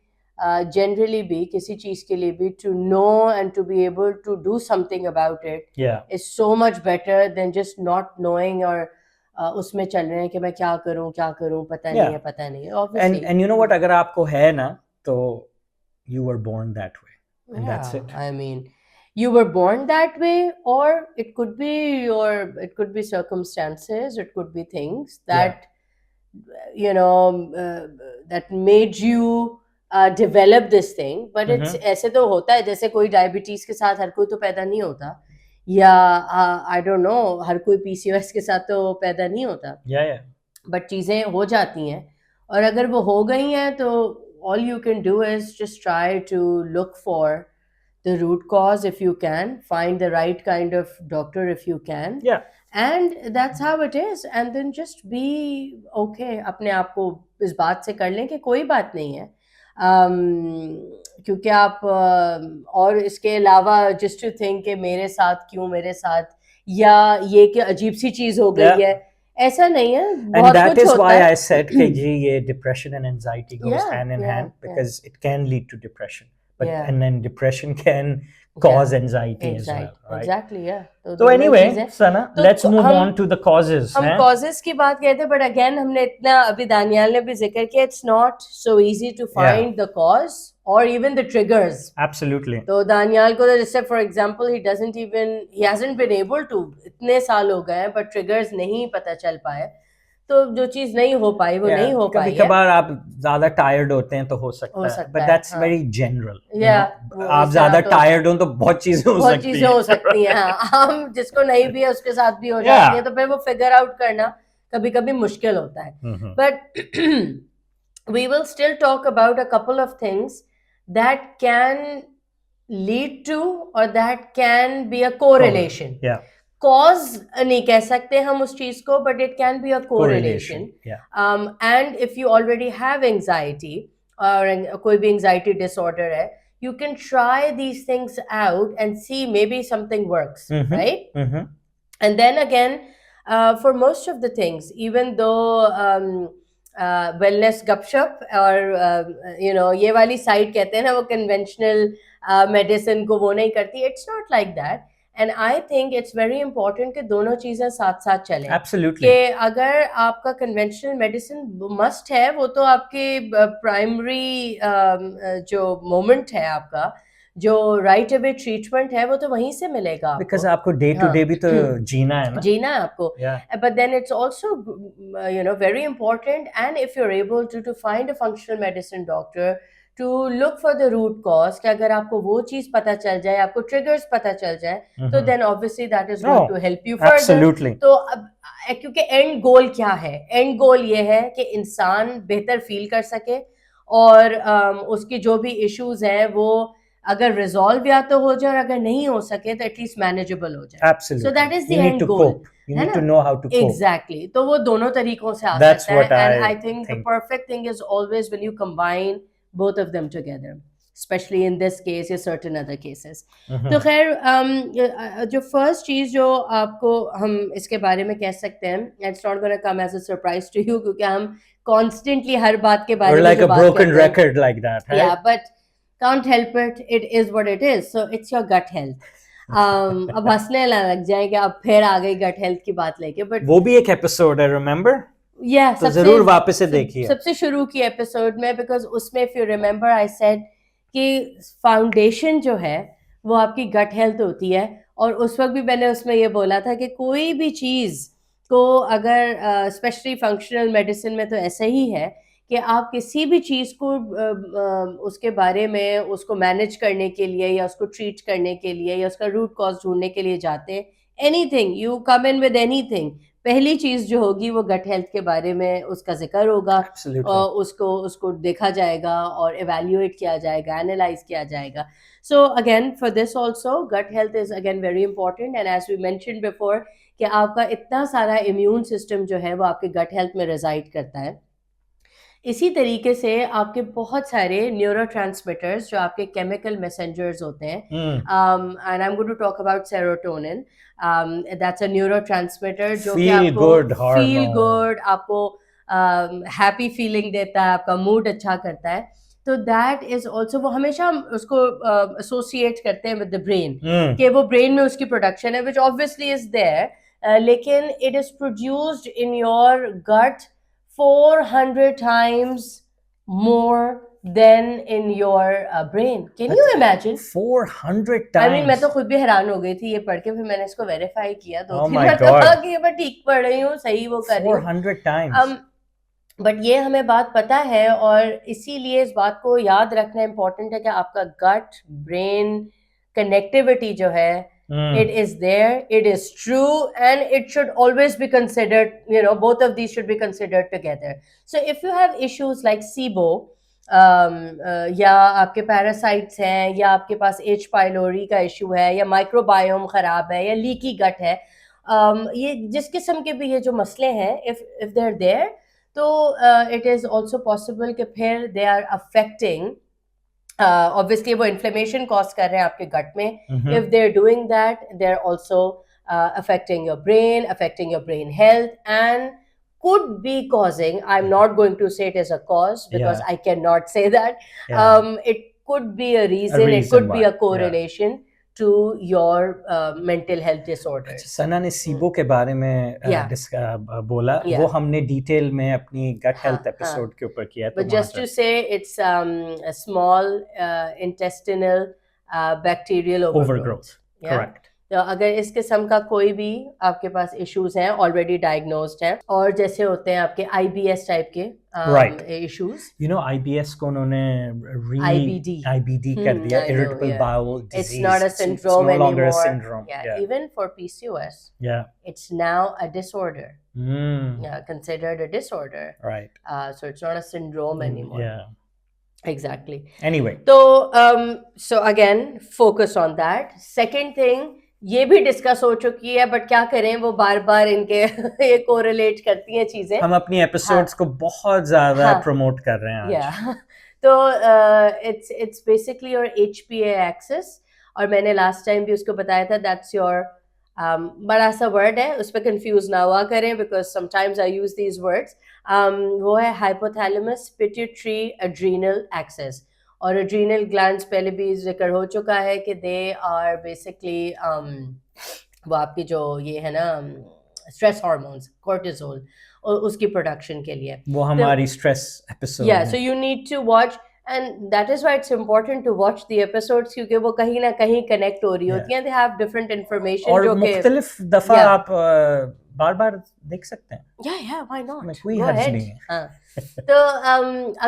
S1: generally भी किसी चीज के लिए भी to know and to be able to do something about it is so much better than just not knowing, और उसमें चल रहे हैं कि मैं क्या करूं पता नहीं है. Obviously.
S2: And you know what, अगर आपको है ना, तो you were born that way, and that's it.
S1: I mean, you were born that way, or it could be circumstances, it could be things that you know that made you develop this thing. But it's ऐसे तो होता है, जैसे कोई diabetes के साथ हर कोई तो पैदा नहीं होता, या I don't know, हर कोई PCOS के साथ तो पैदा नहीं होता. But चीजें हो जाती हैं, और अगर वो हो गई हैं, तो all you can do is just try to look for the root cause if you can, find the right kind of doctor if you can, and that's how it is. And then just be okay. अपने आप को इस बात से कर लें कि कोई बात नहीं है, क्योंकि आप और इसके अलावा just to think कि मेरे साथ, या ये कि अजीब सी चीज हो गई है, ऐसा नहीं है.
S2: And that is why I said कि जी ये depression and anxiety goes hand in hand, because it can lead to depression. But and then depression can cause anxiety as well, right?
S1: Exactly,
S2: So anyway, Sana, let's move on to the causes.
S1: हम causes की बात कहते, but again हमने इतना, अभी दानियाल ने भी जिक्र किया, it's not so easy to find the cause or even the triggers.
S2: Absolutely.
S1: तो दानियाल को, जैसे for example, he hasn't been able to, इतने साल हो गए, but triggers नहीं पता चल पाए. तो जो चीज नहीं हो पाई वो नहीं हो पाई है।
S2: कभी-कभार आप ज्यादा टायर्ड होते हैं तो हो सकता है, बट दैट्स वेरी जनरल। आप ज्यादा टायर्ड हो तो बहुत चीजें हो सकती हैं।
S1: हम जिसको नहीं भी है उसके साथ भी हो जाती है, तो फिर वो फिगर आउट करना कभी-कभी मुश्किल होता है। But we will still talk about a couple of things that can lead to or that can be a correlation. Cause नहीं कह सकते हम उस चीज को, but it can be a correlation. And if you already have anxiety or कोई भी anxiety disorder है, you can try these things out and see maybe something works, right? And then again, for most of the things, even though wellness गपशप और ये वाली side कहते हैं ना, वो कन्वेंशनल मेडिसिन को वो नहीं करती, it's not like that. And I think it's very important कि दोनों चीजें साथ साथ चलें।
S2: एब्सोल्युटली।
S1: कि अगर आपका कन्वेंशनल मेडिसिन मस्ट है, वो तो आपके प्राइमरी जो मोमेंट है आपका, जो राइट अवे ट्रीटमेंट है, वो तो वहीं से मिलेगा आपको।
S2: बिकॉज़ आपको डे टू डे भी तो जीना है ना,
S1: जीना है आपको। But then it's also very important, and if you are able to find a functional medicine doctor to look for the root cause, कि अगर आपको वो चीज पता चल जाए, आपको ट्रिगर्स पता चल जाए, तो then obviously that is going to help you further. तो अब क्योंकि एंड गोल क्या है? एंड गोल ये है कि इंसान बेहतर फील कर सके और उसकी जो भी इश्यूज हैं वो अगर रिजॉल्व या तो हो जाए, और अगर नहीं हो सके तो एटलीस्ट मैनेजेबल हो जाए।
S2: Absolutely.
S1: So that is the end goal.
S2: You need to know how to cope.
S1: Exactly. तो वो दोनों तरीकों से आ सकता है, and I think the perfect thing is always when you combine both of them together, especially in this case या certain other cases. तो खैर जो फर्स्ट चीज जो आपको हम इसके बारे में कह सकते हैं, it's not going to come as a surprise to you, क्योंकि हम constantly हर बात के बारे में
S2: like a broken record like that, right?
S1: Yeah, but can't help it, it is what it is, so it's your gut health. अब हंसने लग जाएंगे, अब फिर आ गई गट हेल्थ की बात लेके, बट
S2: वो भी एक एपिसोड है, रिमेम्बर? तो जरूर वापस से देखिए
S1: सबसे शुरू की एपिसोड में, बिकॉज उसमें if you remember I said कि फाउंडेशन जो है वो आपकी गट हेल्थ होती है, और उस वक्त भी मैंने उसमें ये बोला था कि कोई भी चीज को अगर स्पेशली फंक्शनल मेडिसिन में तो ऐसा ही है कि आप किसी भी चीज को उसके बारे में उसको मैनेज करने के लिए या उसको ट्रीट करने के लिए या उसका रूट कॉज ढूंढने के लिए जाते हैं, anything you come in with anything, पहली चीज जो होगी वो गट हेल्थ के बारे में उसका जिक्र होगा, और उसको देखा जाएगा और इवैल्यूएट किया जाएगा, एनालाइज किया जाएगा। So again for this also gut health is again very important, and as we mentioned before कि आपका इतना सारा इम्यून सिस्टम जो है वो आपके गट हेल्थ में रिजाइड करता है। इसी तरीके से आपके बहुत सारे न्यूरोट्रांसमिटर्स जो आपके केमिकल मैसेंजर्स होते हैं, and I am going to talk about serotonin, that's a neurotransmitter जो कि आपको फील गुड, आपको हैप्पी फीलिंग देता है, आपका मूड अच्छा करता है। तो दैट इज ऑल्सो, वो हमेशा हम उसको एसोसिएट करते हैं विद द ब्रेन, कि वो ब्रेन में उसकी प्रोडक्शन है, विच ऑब्वियसली इज देयर, लेकिन it is produced in your gut 400 times more than in your brain. Can you imagine?
S2: 400 times.
S1: I mean, मैं तो खुद भी हैरान हो गई थी ये पढ़ के, फिर मैंने इसको वेरीफाई किया, तो कहा कि मैं ठीक पढ़ रही हूँ, सही वो कर रही हूँ।
S2: 400 times.
S1: बट ये हमें बात पता है, और इसीलिए इस बात को याद रखना इम्पोर्टेंट है कि आपका गट ब्रेन कनेक्टिविटी जो है, it is there, it is true, and it should always be considered, both of these should be considered together. So if you have issues like SIBO, या आपके पैरासाइट्स हैं, या आपके पास H pylori का issue है, या माइक्रोबायोम खराब है, या लीकी गट है, ये जिस किस्म के भी ये जो मसले हैं, if they're there, तो it is also possible कि फिर they are affecting, obviously वो inflammation cause कर रहे हैं आपके गट में. If they're doing that, they're also affecting your brain health, and could be causing, I'm not going to say it as a cause because I cannot say that, it could be a reason, it could be a correlation to your mental health disorders.
S2: सना ने SIBO के बारे में बोला, वो हमने detail में अपनी gut health episode के ऊपर किया,
S1: but just to say it's a small intestinal bacterial overgrowth.
S2: Correct.
S1: तो अगर इस किस्म का कोई भी आपके पास इश्यूज हैं, ऑलरेडी डायग्नोस्ड हैं, और जैसे होते हैं आपके IBS टाइप के इश्यूज,
S2: you know IBS को उन्होंने IBD कर दिया, irritable bowel disease.
S1: It's not a syndrome
S2: no longer
S1: anymore.
S2: a syndrome.
S1: Yeah, even for PCOS, it's now a disorder. Considered a disorder.
S2: Right.
S1: So it's not a syndrome anymore.
S2: Yeah.
S1: Exactly.
S2: Anyway.
S1: So again, focus on that. Second thing, ये भी discuss हो चुकी है, but क्या करें, वो बार बार इनके ये कोरिलेट करती हैं चीजें.
S2: हम अपनी एपिसोड्स को बहुत ज्यादा प्रमोट कर रहे हैं आज.
S1: तो it's basically your HPA axis, और मैंने लास्ट टाइम भी उसको बताया था, that's your बड़ा सा वर्ड है, उस पर कंफ्यूज ना हुआ करें, because sometimes I use these words. वो है हाइपोथैलेमस पिट्यूटरी एड्रीनल एक्सेस, और एड्रीनल ग्लैंड्स पहले भी जिक्र हो चुका है कि दे आर बेसिकली वो आपकी जो ये है ना स्ट्रेस हार्मोन्स, कोर्टिसोल, और उसकी प्रोडक्शन के लिए
S2: वो हमारी स्ट्रेस एपिसोड.
S1: या so you need to watch, and that is why it's important to watch the episodes, क्योंकि वो कहीं ना कहीं कनेक्ट हो रही होती हैं. they have different information,
S2: और मुख्तलिफ दफा आप बार बार देख सकते हैं.
S1: yeah why not,
S2: कोई हर्ज नहीं है.
S1: तो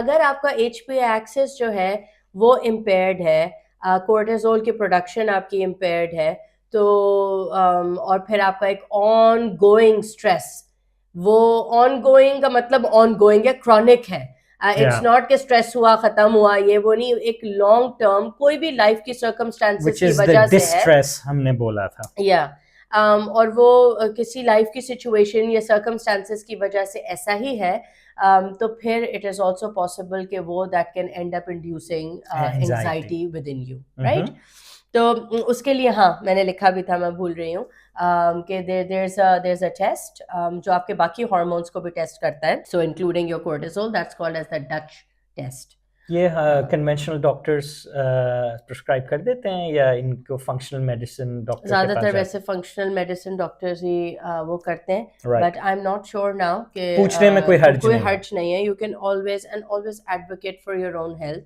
S1: अगर आपका HPA एक्सेस जो है वो इम्पेयर्ड है, कोर्टिसोल की प्रोडक्शन आपकी इम्पेयर्ड है, तो और फिर आपका एक ऑन गोइंग स्ट्रेस, वो ऑन गोइंग का मतलब ऑन गोइंग है, क्रॉनिक है. इट्स नॉट कि स्ट्रेस हुआ खत्म हुआ, ये वो नहीं, एक लॉन्ग टर्म कोई भी लाइफ की सर्कमस्टांसेस की वजह से है,
S2: डिस्ट्रेस हमने बोला था.
S1: और वो किसी लाइफ की सिचुएशन या सर्कमस्टांसेस की वजह से ऐसा ही है, तो फिर इट इज ऑल्सो पॉसिबल कि वो that can and up inducing anxiety with in you, right. तो उसके लिए मैंने लिखा भी था, मैं भूल रही हूँ, कि there's a test जो आपके बाकी हार्मोन्स को भी टेस्ट करता है, so including your cortisol, that's called as the Dutch test.
S2: ये कन्वेंशनल डॉक्टर्स प्रिस्क्राइब कर देते हैं या इनको फंक्शनल मेडिसिन डॉक्टर?
S1: ज्यादातर वैसे फंक्शनल मेडिसिन डॉक्टर्स ही वो करते हैं, but I am not sure now कि
S2: पूछने में कोई
S1: हर्ज नहीं है. You can always advocate for your own health.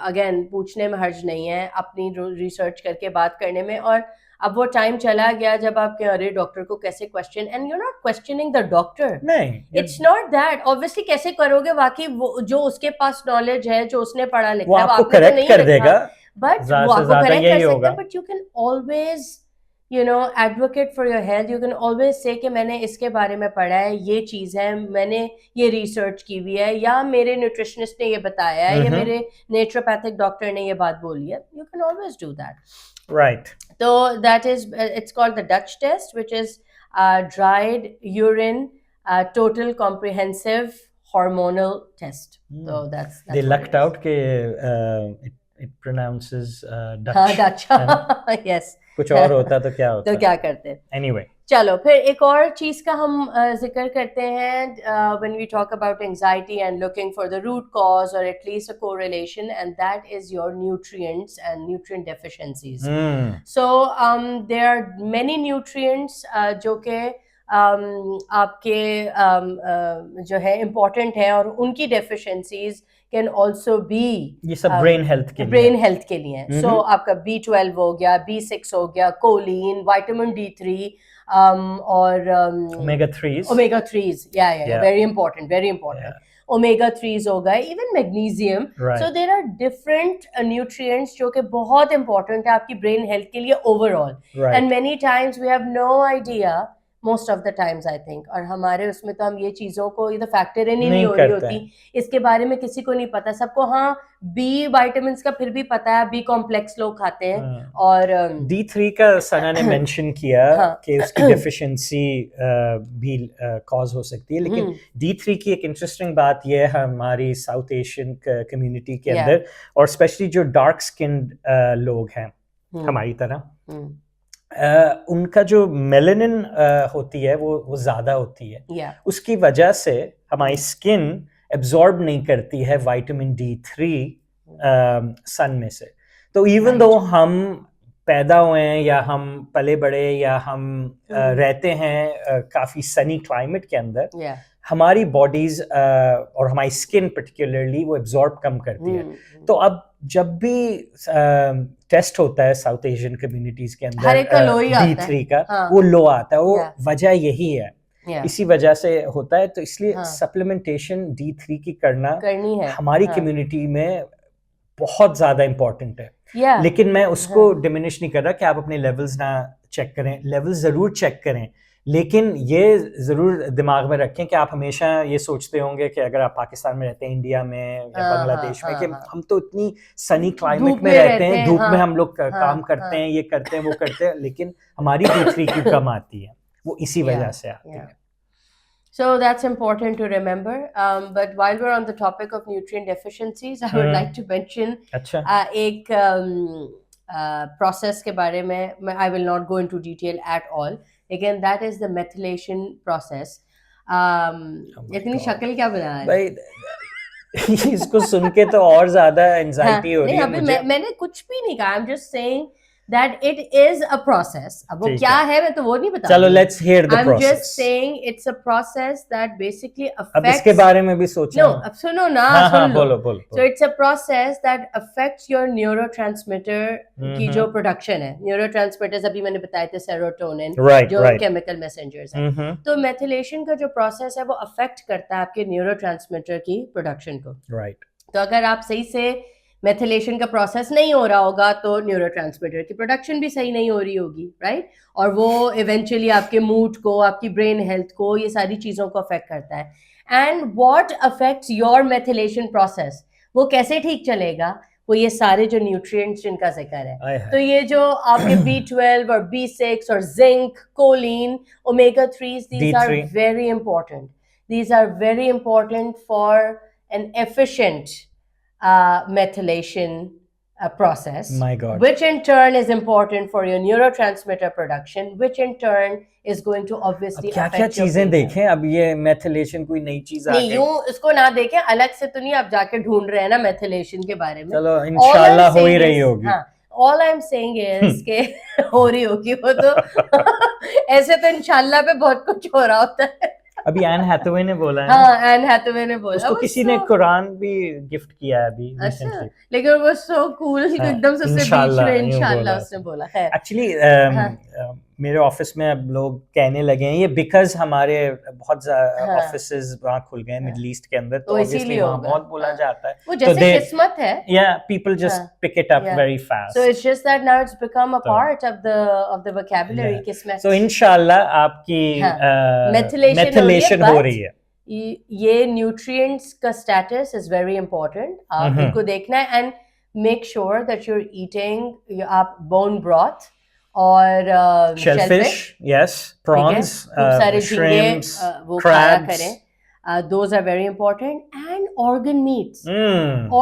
S1: Again पूछने में हर्ज नहीं है, अपनी रिसर्च करके बात करने में. और अब वो टाइम चला गया जब आप कह रहे डॉक्टर को कैसे question, and you not questioning the doctor.
S2: नहीं,
S1: इट्स नॉट दैट. ऑब्वियसली कैसे करोगे, बाकी वो जो उसके पास नॉलेज है, जो उसने पढ़ा लिखा है,
S2: वो आपको करेक्ट कर देगा,
S1: बट वो आपको करेक्ट कर सकता है. But you can always advocate for your health. You can always say कि मैंने इसके बारे में पढ़ा है, ये चीज़ है, मैंने ये रिसर्च की हुई है, या मेरे न्यूट्रिशनिस्ट ने ये बताया है, या मेरे नेचुरोपैथिक डॉक्टर ने ये बात बोली है. You can always do that.
S2: Right.
S1: So that is, it's called the Dutch test, which is dried urine total comprehensive hormonal test. So that's
S2: they lucked out ke it pronounces Dutch.
S1: Dutch. Yes.
S2: कुछ और होता तो क्या होता?
S1: तो क्या करते?
S2: Anyway.
S1: चलो फिर एक और चीज का हम जिक्र करते हैं when we talk about anxiety and looking for the root cause or at least a correlation, and that is your nutrients and nutrient deficiencies. So there are many nutrients जो के आपके जो है important है, और उनकी deficiencies can also be,
S2: ये सब ब्रेन हेल्थ
S1: के लिए. So आपका B12 हो गया, B6 हो गया, choline, vitamin D3, और
S2: omega 3s,
S1: yeah, very important. omega 3s हो गए, even magnesium. So there are different nutrients जो कि बहुत important है आपकी brain health के लिए overall. And many times we have no idea, most of the times I think, और हमारे उसमें तो हम ये चीज़ों को ये फैक्टर इन ही नहीं हो रही होती, इसके बारे में किसी को नहीं पता. सबको B vitamins का फिर भी पता है, B complex लोग खाते हैं. और
S2: D3 का सना ने मेंशन किया कि उसकी डेफिशिएंसी भी कॉज हो सकती है, लेकिन D3 की एक इंटरेस्टिंग बात ये है हमारी साउथ एशियन कम्युनिटी के अंदर, और स्पेशली जो डार्क स्किन्ड लोग हैं हमारी तरह, उनका जो मेलानिन होती है वो ज्यादा होती है. उसकी वजह से हमारी स्किन एब्जॉर्ब नहीं करती है विटामिन D3 सन में से. तो इवन दो हम पैदा हुए हैं या हम पले बड़े या हम रहते हैं काफी सनी क्लाइमेट के अंदर, हमारी बॉडीज और हमारी स्किन पर्टिकुलरली वो एब्जॉर्ब कम करती है. तो अब जब भी टेस्ट होता है साउथ एशियन कम्युनिटीज के
S1: हर एक का
S2: अंदर
S1: low ही आता है।
S2: D3 का,
S1: हाँ।
S2: वो लो आता है, वो
S1: Yeah.
S2: वजह यही है,
S1: Yeah.
S2: इसी वजह से होता है, तो इसलिए
S1: हाँ।
S2: सप्लीमेंटेशन D3 की करनी है हमारी
S1: हाँ।
S2: कम्युनिटी में बहुत ज्यादा इम्पोर्टेंट है।
S1: Yeah.
S2: लेकिन मैं उसको डिमिनिश नहीं कर रहा कि आप अपने लेवल्स ना चेक करें, लेवल्स जरूर चेक करें, लेकिन ये जरूर दिमाग में रखें कि आप हमेशा ये सोचते होंगे कि अगर आप पाकिस्तान में रहते हैं, इंडिया में या बांग्लादेश में, कि हम तो इतनी सनी क्लाइमेट में रहते हैं, धूप में हम लोग काम करते हैं, ये करते हैं, वो करते हैं, लेकिन हमारी D3 की कम आती है, वो इसी वजह से आती है।
S1: So that's important to remember. But while we're on the topic of nutrient deficiencies, I would like to mention एक process के बारे में, I will not go into detail at all. Again, that is the methylation process. इतनी शक्ल क्या बना है
S2: भाई? इसको सुन के तो और ज्यादा एंजाइटी हो रही है मुझे।
S1: मैंने कुछ भी नहीं कहा, I'm just saying that it is a process. अब वो क्या है मैं तो वो नहीं बता रही।
S2: चलो let's hear the process.
S1: I'm just saying it's a process that basically affects.
S2: अब इसके बारे में भी सोचना।
S1: No, अब सुनो ना, सुन लो। बोलो। So it's a process that affects your neurotransmitter की जो production है। Neurotransmitters अभी मैंने बताए थे serotonin, जो chemical messengers हैं। तो methylation का जो process है वो affect करता है आपके neurotransmitter की production को। Right. तो अगर आप सही से मेथिलेशन का प्रोसेस नहीं हो रहा होगा तो न्यूरोट्रांसमीटर की प्रोडक्शन भी सही नहीं हो रही होगी, राइट? और वो इवेंचुअली आपके मूड को, आपकी ब्रेन हेल्थ को, ये सारी चीज़ों को अफेक्ट करता है। And what affects your methylation process, वो कैसे ठीक चलेगा? वो ये सारे जो न्यूट्रिएंट्स जिनका जिक्र है, तो ये जो आपके B12 और B6 और zinc, choline, omega 3s, these are very important. These are very important for an efficient methylation process,
S2: My God.
S1: which in turn is important for your neurotransmitter production, which in turn is going to obviously
S2: क्या क्या चीजें देखें? अब ये methylation कोई नई चीज आ गई?
S1: नहीं, यूं इसको ना देखें, अलग से तो नहीं, आप जाके ढूंढ रहे हैं ना मेथिलेशन के बारे में।
S2: चलो इंशाल्लाह हो ही रही होगी।
S1: हाँ, all I'm saying is के हो रही होगी वो तो ऐसे तो इंशाल्लाह पे बहुत कुछ हो रहा होता है।
S2: अभी एन हैथवे ने बोला है।
S1: हाँ, एन हैथवे ने बोला।
S2: उसको किसी ने कुरान भी गिफ्ट किया है अभी
S1: रिसेंटली। लेकिन वो सो कूल, एकदम से उससे बीच में इंशाल्लाह उसने बोला है।
S2: एक्चुअली मेरे ऑफिस में अब लोग कहने लगे हैं ये बिकॉज हमारे बहुत ऑफिसेस वहाँ खुल गए मिडिल ईस्ट के अंदर, तो ऑब्वियसली वहाँ बहुत बोला जाता है।
S1: वो जैसे किस्मत है।
S2: Yeah, people just pick it up very fast.
S1: So it's just that now it's become a part of the vocabulary किस्मत।
S2: So इंशाल्लाह आपकी मेथिलेशन हो रही है।
S1: ये न्यूट्रिएंट्स का स्टेटस इज वेरी इंपॉर्टेंट, आप इनको देखना है and make sure that you are eating आप बोन ब्रॉथ और शेलफिश,
S2: यस, प्रॉन्स, श्रिम्प्स,
S1: वो खाया करें। Those are very important and organ meats.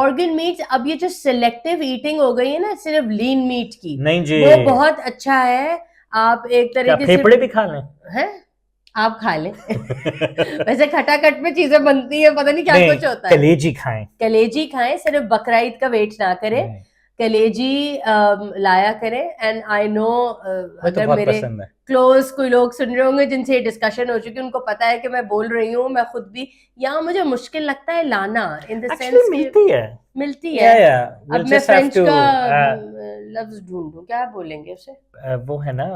S1: Organ meats, अब ये जो selective eating हो गई है ना सिर्फ lean meat की,
S2: नहीं जी,
S1: वो बहुत अच्छा है। आप एक तरीके से
S2: फेफड़े भी खा लें, हैं?
S1: आप खा लें। वैसे खटाखट में चीजें बनती है, पता नहीं क्या कुछ होता है।
S2: कलेजी खाएं,
S1: कलेजी खाएं, सिर्फ बकरा ईद का वेट ना करें, कलेजी लाया करें। एंड आई नो अगर मेरे क्लोज कोई लोग सुन रहे होंगे जिनसे ये डिस्कशन हो चुकी, उनको पता है कि मैं बोल रही हूँ, मैं खुद भी यहाँ मुझे मुश्किल लगता है लाना, इन द सेंस मिलती है। अब मैं फ्रेंच का लफ्ज ढूंढूं, क्या बोलेंगे उसे? वो है ना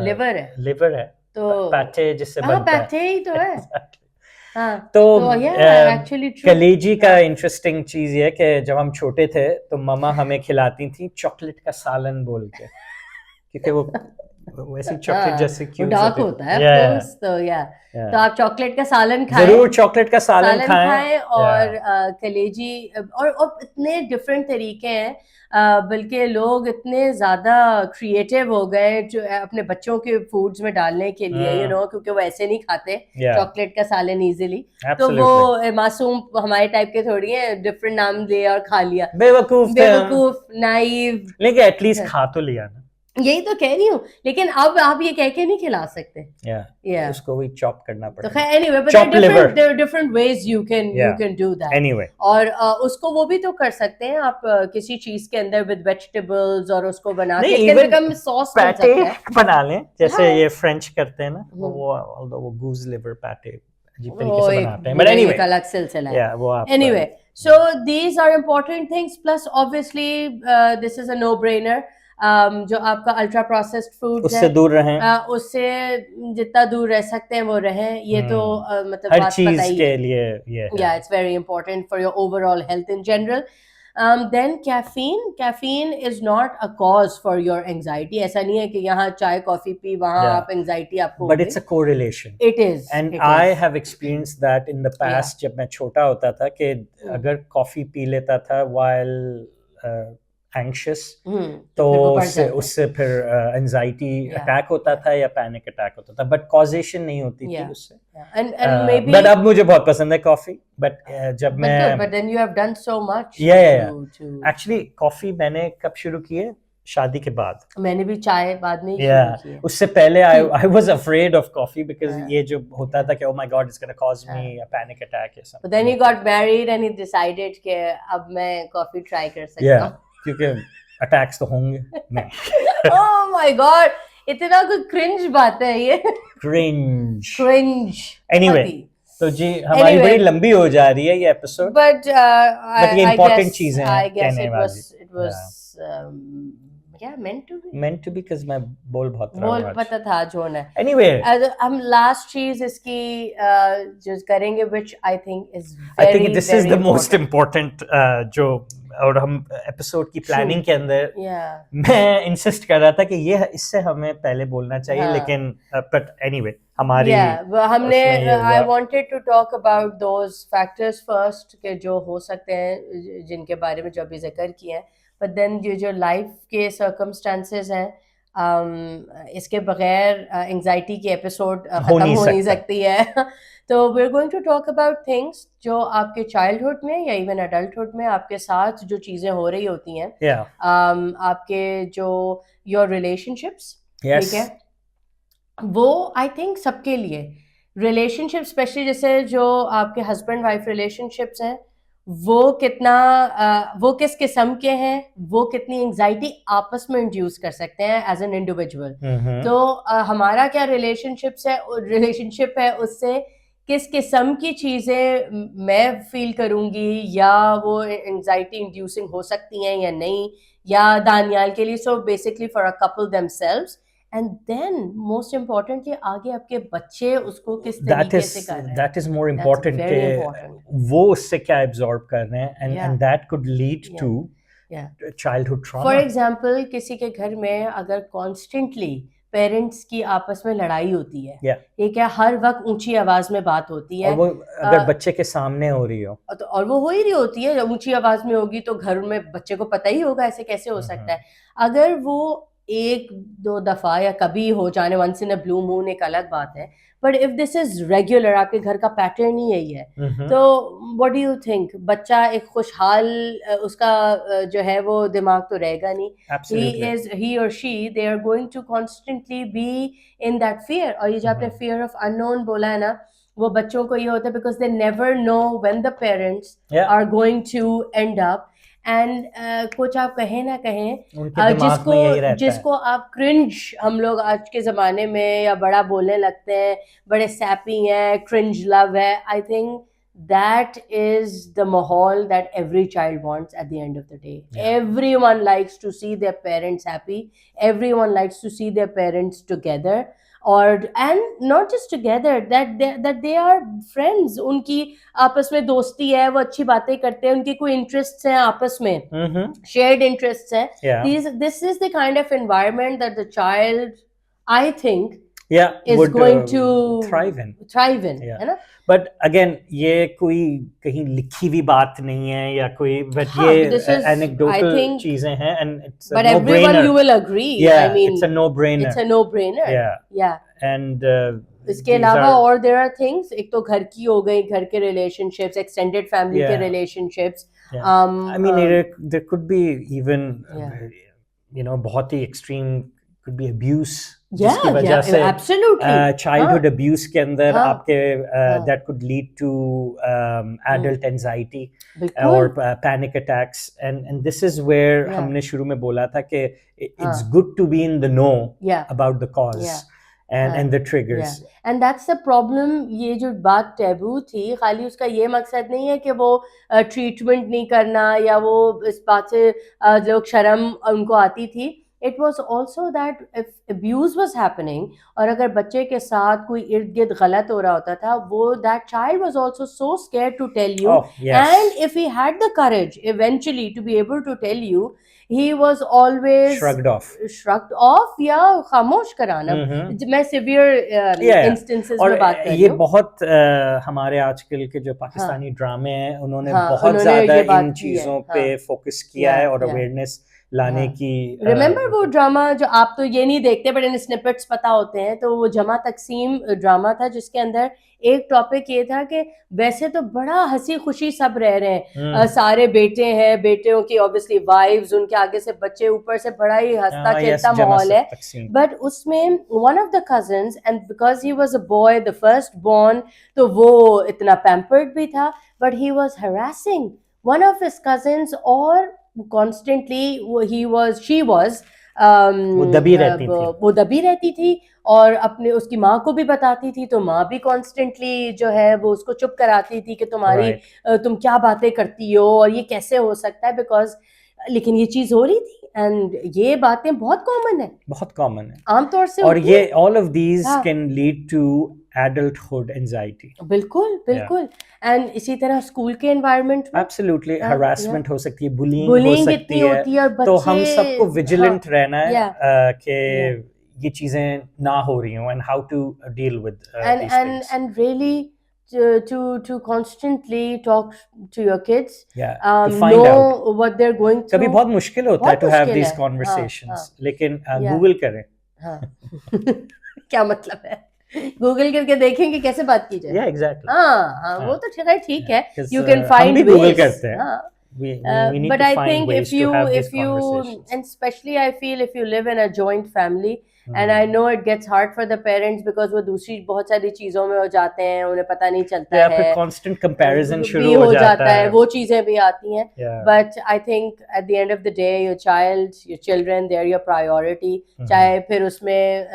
S1: लिवर है तो पैटे जिससे बनता है, पैटे ही तो है। तो कलेजी का इंटरेस्टिंग चीज ये कि जब हम छोटे थे तो मम्मा हमें खिलाती थी चॉकलेट का सालन बोल के, क्योंकि वो वैसे चॉकलेट जैसे क्यूट होता है। तो आप चॉकलेट का सालन खाएं, जरूर चॉकलेट का सालन खाएं और कलेजी और इतने डिफरेंट तरीके हैं, बल्कि लोग इतने ज्यादा क्रिएटिव हो गए जो अपने बच्चों के फूड्स में डालने के लिए, यू नो, क्योंकि वो ऐसे नहीं खाते चॉकलेट का सालन इजीली, तो वो मासूम हमारे टाइप के थोड़ी है, डिफरेंट नाम लिया और खा लिया, बेवकूफ नाइव, लेकिन एटलीस्ट खा तो लिया ना। यही तो कह रही हूँ, लेकिन अब आप ये कह के नहीं खिला सकते, उसको भी चॉप करना पड़ता है। तो anyway, but different ways you can do that anyway. और उसको वो भी तो कर सकते हैं आप किसी चीज के अंदर विद वेजिटेबल्स और उसको बना के सॉस बना लें, जैसे ये फ्रेंच करते हैं ना, वो गूज लिवर पैटे
S2: अजीब तरीके से बनाते हैं,
S1: बट
S2: but anyway,
S1: अलग सिलसिला है।
S2: yeah, वो आप
S1: Anyway, so these are important things. Plus, obviously, this is a no-brainer. जो आपका अल्ट्रा प्रोसेस्ड फूड्स
S2: उससे दूर रहें,
S1: उससे जितना दूर रह सकते हैं वो रहें। ये तो मतलब
S2: हर
S1: बात
S2: चीज
S1: पता ही
S2: के लिए ये है।
S1: Yeah, it's very important for your overall health in general. Then caffeine is not a cause for your anxiety. ऐसा नहीं है कि यहाँ चाय कॉफी पी वहाँ आप anxiety आपको
S2: But it's a correlation.
S1: It is.
S2: And I have experienced that in the past. जब मैं छोटा होता था कि अगर कॉफी पी लेता था while anxious, तो उससे फिर anxiety attack होता था या panic attack होता था, but causation नहीं होती थी उससे।
S1: And maybe
S2: but अब मुझे बहुत पसंद है कॉफी, but जब मैं
S1: but then you have done so much
S2: to actually coffee मैंने कब शुरू की है? शादी के बाद।
S1: मैंने भी चाय बाद में ही शुरू की है।
S2: उससे पहले I was afraid of coffee because ये जो होता था कि oh my god it's going to cause me a panic attack or something.
S1: But then he got married and he decided कि अब मैं कॉफी ट्राई कर सकता हूँ।
S2: क्योंकि अटैक्स तो होंगे नहीं।
S1: Oh my god, इतना कोई क्रिंज बात है ये।
S2: क्रिंज। Anyway, तो जी हमारी बड़ी लंबी हो जा रही है ये एपिसोड।
S1: But
S2: ये इम्पोर्टेंट चीजें हैं कहने वाली।
S1: It was meant to be
S2: because मैं बोल
S1: पता था आज होना है।
S2: Anyway,
S1: हम लास्ट चीज इसकी जो करेंगे which I think is
S2: I think this is the most important जो और हम एपिसोड की प्लानिंग के अंदर मैं इंसिस्ट कर रहा था कि ये इससे हमें पहले बोलना चाहिए, लेकिन but anyway हमारी
S1: हमने I wanted to talk about those factors first के जो हो सकते हैं जिनके बारे में जो अभी जिक्र किए हैं, but then जो लाइफ के circumstances हैं इसके बगैर एंजाइटी की एपिसोड खत्म हो नहीं सकती है। तो we're going to talk about things जो आपके चाइल्डहुड में या इवन अडल्टहुड में आपके साथ जो चीजें हो रही होती हैं, आपके जो योर रिलेशनशिप्स, ठीक है, वो आई थिंक सबके लिए रिलेशनशिप स्पेशली जैसे जो आपके हस्बैंड वाइफ रिलेशनशिप्स हैं वो कितना वो किस किस्म के हैं, वो कितनी एंजाइटी आपस में इंड्यूस कर सकते हैं एज एन इंडिविजुअल। तो हमारा क्या रिलेशनशिप है उससे किस किस्म की चीज़ें मैं फील करूँगी या वो एंजाइटी इंड्यूसिंग हो सकती हैं या नहीं, या दानियाल के लिए। So basically for a couple themselves, and then most importantly आगे आपके बच्चे उसको किस तरीके से कर रहे हैं।
S2: दैट इज मोर इम्पोर्टेंट कि वो उससे क्या एब्जॉर्ब कर रहे हैं, and that could lead to childhood trauma.
S1: For example किसी के घर में अगर कॉन्स्टेंटली पेरेंट्स की आपस में लड़ाई होती है, ये क्या हर वक्त ऊंची आवाज में बात होती है,
S2: और वो अगर बच्चे के सामने हो रही हो
S1: तो और वो हो ही रही होती है, ऊंची आवाज में होगी तो घर में बच्चे को पता ही होगा ऐसे कैसे हो सकता है। अगर वो एक दो दफा या कभी हो जाने, once in a blue moon एक अलग बात है, but if this is regular, आपके घर का पैटर्न ही यही है, तो व्हाट डू यू थिंक, बच्चा एक खुशहाल उसका जो है वो दिमाग तो रहेगा नहीं। he or she they are going to constantly be in that fear। और ये जो आपने fear of unknown बोला है ना, वो बच्चों को ये होता है because they never know when the parents are going to end up। And कुछ आप कहें ना कहें, जिसको आप क्रिंज, हम लोग आज के ज़माने में या बड़ा बोलने लगते हैं, बड़े सैपी हैं, क्रिंज लव है, I think that is the mahal that every child wants at the end of the day. Everyone likes to see their parents happy, everyone likes to see their parents together, and not just together, that they are friends, उनकी आपस में दोस्ती है, वो अच्छी बातें करते हैं, उनके कोई interests हैं आपस में, shared interests हैं। This is the kind of environment that the child, I think, is would, going to
S2: thrive in,
S1: है ना।
S2: But again, ये कोई कहीं लिखी हुई बात नहीं है या कोई, but ये anecdotal चीजें हैं, and it's a no-brainer. But
S1: everyone you will agree, I mean,
S2: it's a no-brainer.
S1: It's a no-brainer. Yeah.
S2: And
S1: इसके अलावा और there are things, एक तो घर की हो गई, घर के relationships, extended family के relationships.
S2: I mean, there could be even, बहुत ही extreme could be abuse, जिसकी वजह से childhood abuse के अंदर आपके that could lead to adult anxiety or panic attacks, and this is where हमने शुरू में बोला था कि it's good to be in the know about the cause, and the triggers.
S1: And that's the problem. ये जो बात टैबू थी, खाली उसका ये मकसद नहीं है कि वो ट्रीटमेंट नहीं करना या वो इस बात से लोग शर्म उनको आती थी. It was also that if abuse was happening, और अगर बच्चे के साथ कोई इर्द गिर्द गलत हो रहा होता था, वो that child was also so scared to tell you.
S2: Oh, yes.
S1: And if he had the courage eventually to be able to tell you, he was always shrugged off या खामोश कराना. मैं severe instances में बात कर रही हूँ.
S2: ये बहुत हमारे आजकल के जो पाकिस्तानी ड्रामे हैं, उन्होंने बहुत ज्यादा इन चीजों पे फोकस किया है और अवेयरनेस लाने की.
S1: रिमेम्बर वो ड्रामा जो आप तो ये नहीं देखते बट इन स्निपेट्स पता होते हैं, तो वो जमा तकसीम ड्रामा था जिसके अंदर एक टॉपिक ये था कि वैसे तो बड़ा हंसी खुशी सब रह रहे हैं, सारे बेटे हैं, बेटियों की ऑब्वियसली वाइफ्स, उनके आगे से बच्चे, ऊपर से बड़ा ही हंसता खेलता माहौल है. बट उसमें one of the cousins, and because he was a boy, the first born, तो वो इतना पैम्पर्ड भी था, but he was harassing one of his cousins और constantly she was
S2: वो
S1: दबी रहती थी और अपने उसकी माँ को भी बताती थी, तो माँ भी कॉन्स्टेंटली जो है वो उसको चुप कराती थी कि तुम्हारी तुम क्या बातें करती हो और ये कैसे हो सकता है, बिकॉज लेकिन ये चीज हो रही थी. एंड ये बातें बहुत कॉमन है आमतौर से,
S2: और ये all of these can lead to adulthood anxiety.
S1: बिल्कुल. एंड इसी तरह स्कूल के एनवायरनमेंट में
S2: absolutely harassment हो सकती है, bullying हो सकती है, तो हम सबको vigilant रहना है कि ये चीजें ना हो रही हों, and how to deal with these things.
S1: And really to constantly talk to your kids,
S2: to find
S1: know
S2: out
S1: what they're going through.
S2: कभी बहुत मुश्किल होता है to have these conversations, लेकिन गूगल करें.
S1: क्या मतलब है? गूगल करके देखें कि कैसे बात की जाए.
S2: exactly.
S1: वो तो ठीक है. You can find ways.
S2: Google करते हैं. We need
S1: but
S2: to
S1: I
S2: find
S1: think
S2: ways
S1: if you
S2: to have these conversations.
S1: and especially I feel if you live in a joint family, and I know it gets hard for the parents because वो दूसरी बहुत सारी चीजों में हो जाते हैं, उन्हें पता नहीं चलता है,
S2: फिर constant comparison शुरू हो जाता है,
S1: वो चीजें भी आती हैं. But I think at the end of the day your children, they are your priority. चाहे फिर उसमें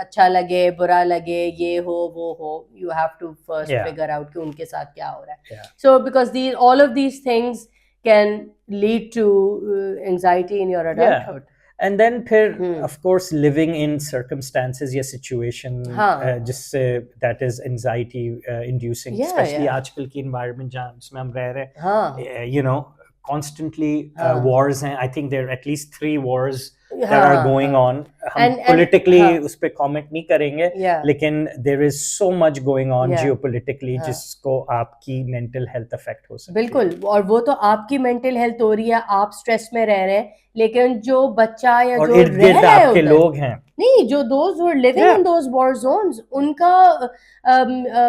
S1: अच्छा लगे बुरा लगे, ये हो वो हो, you have to first figure out कि उनके साथ क्या हो रहा है. So because all of these things can lead to anxiety in your adulthood.
S2: And then फिर of course living in circumstances या situation जिससे that is anxiety inducing, especially आजकल की environment जिसमें हम रह रहे हैं, you know, constantly wars हैं. I think there are at least 3 wars that are going on. हम politically उस पे comment नहीं करेंगे, लेकिन there is so much going on geopolitically जिसको आपकी mental health affect हो सकती है.
S1: बिल्कुल, और वो तो आपकी mental health हो रही है, आप stress में रह रहे हैं, लेकिन जो बच्चा या जो रह रहा है
S2: आपके लोग हैं,
S1: नहीं, जो those who are living in those war zones, उनका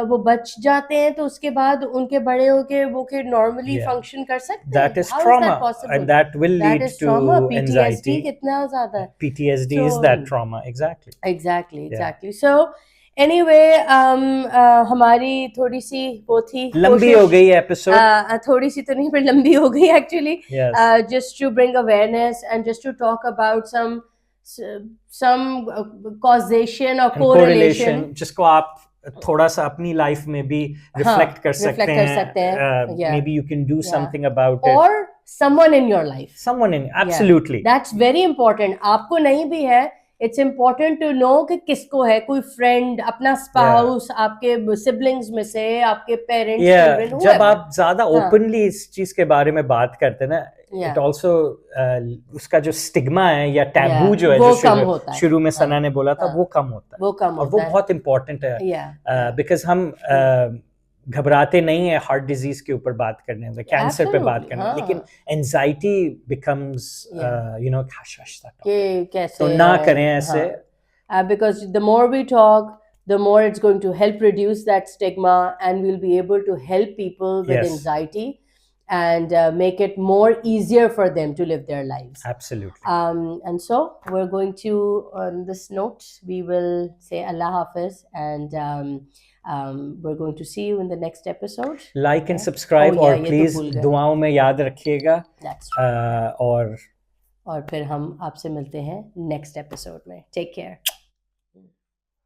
S1: वो बच जाते हैं, तो उसके बाद उनके बड़े होके वो फिर normally function कर सकते हैं.
S2: That is trauma, and that will lead to anxiety.
S1: कितना ज़्यादा है.
S2: PTSD is that trauma.
S1: Exactly. So anyway, हमारी थोड़ी सी वो थी,
S2: लंबी हो गई एपिसोड,
S1: थोड़ी सी तो नहीं पर लंबी हो गई actually. Just to bring awareness and just to talk about some causation or correlation
S2: जिसको आप थोड़ा सा अपनी लाइफ में भी रिफ्लेक्ट कर सकते हैं. Maybe you can do something about it.
S1: Or someone in your life.
S2: Absolutely.
S1: That's very important. आपको नहीं भी है, it's important to know कि किसको है, कोई friend, अपना spouse, आपके siblings में से, आपके parents, children,
S2: जब आप ज्यादा openly इस चीज के बारे में बात करते हैं ना, it also उसका जो stigma है या taboo जो है, जो शुरू में सना ने बोला था, वो कम होता है, और वो बहुत important है, because हम घबराते नहीं है हार्ट डिजीज के ऊपर बात करने में, कैंसर पे बात करने में, लेकिन एंजाइटी बिकम्स यू नो
S1: कैसे
S2: तो ना करें ऐसे,
S1: because the more we talk, the more it's going to help reduce that stigma, and we'll be able to help people with anxiety and make it more easier for them to live their lives.
S2: Absolutely.
S1: And so we're going to, on this note, we will say Allah Hafiz, and we're going to see you in the next episode.
S2: Like and subscribe, और please दुआओं में याद रखिएगा. और
S1: फिर हम आपसे मिलते हैं next episode में. Take care.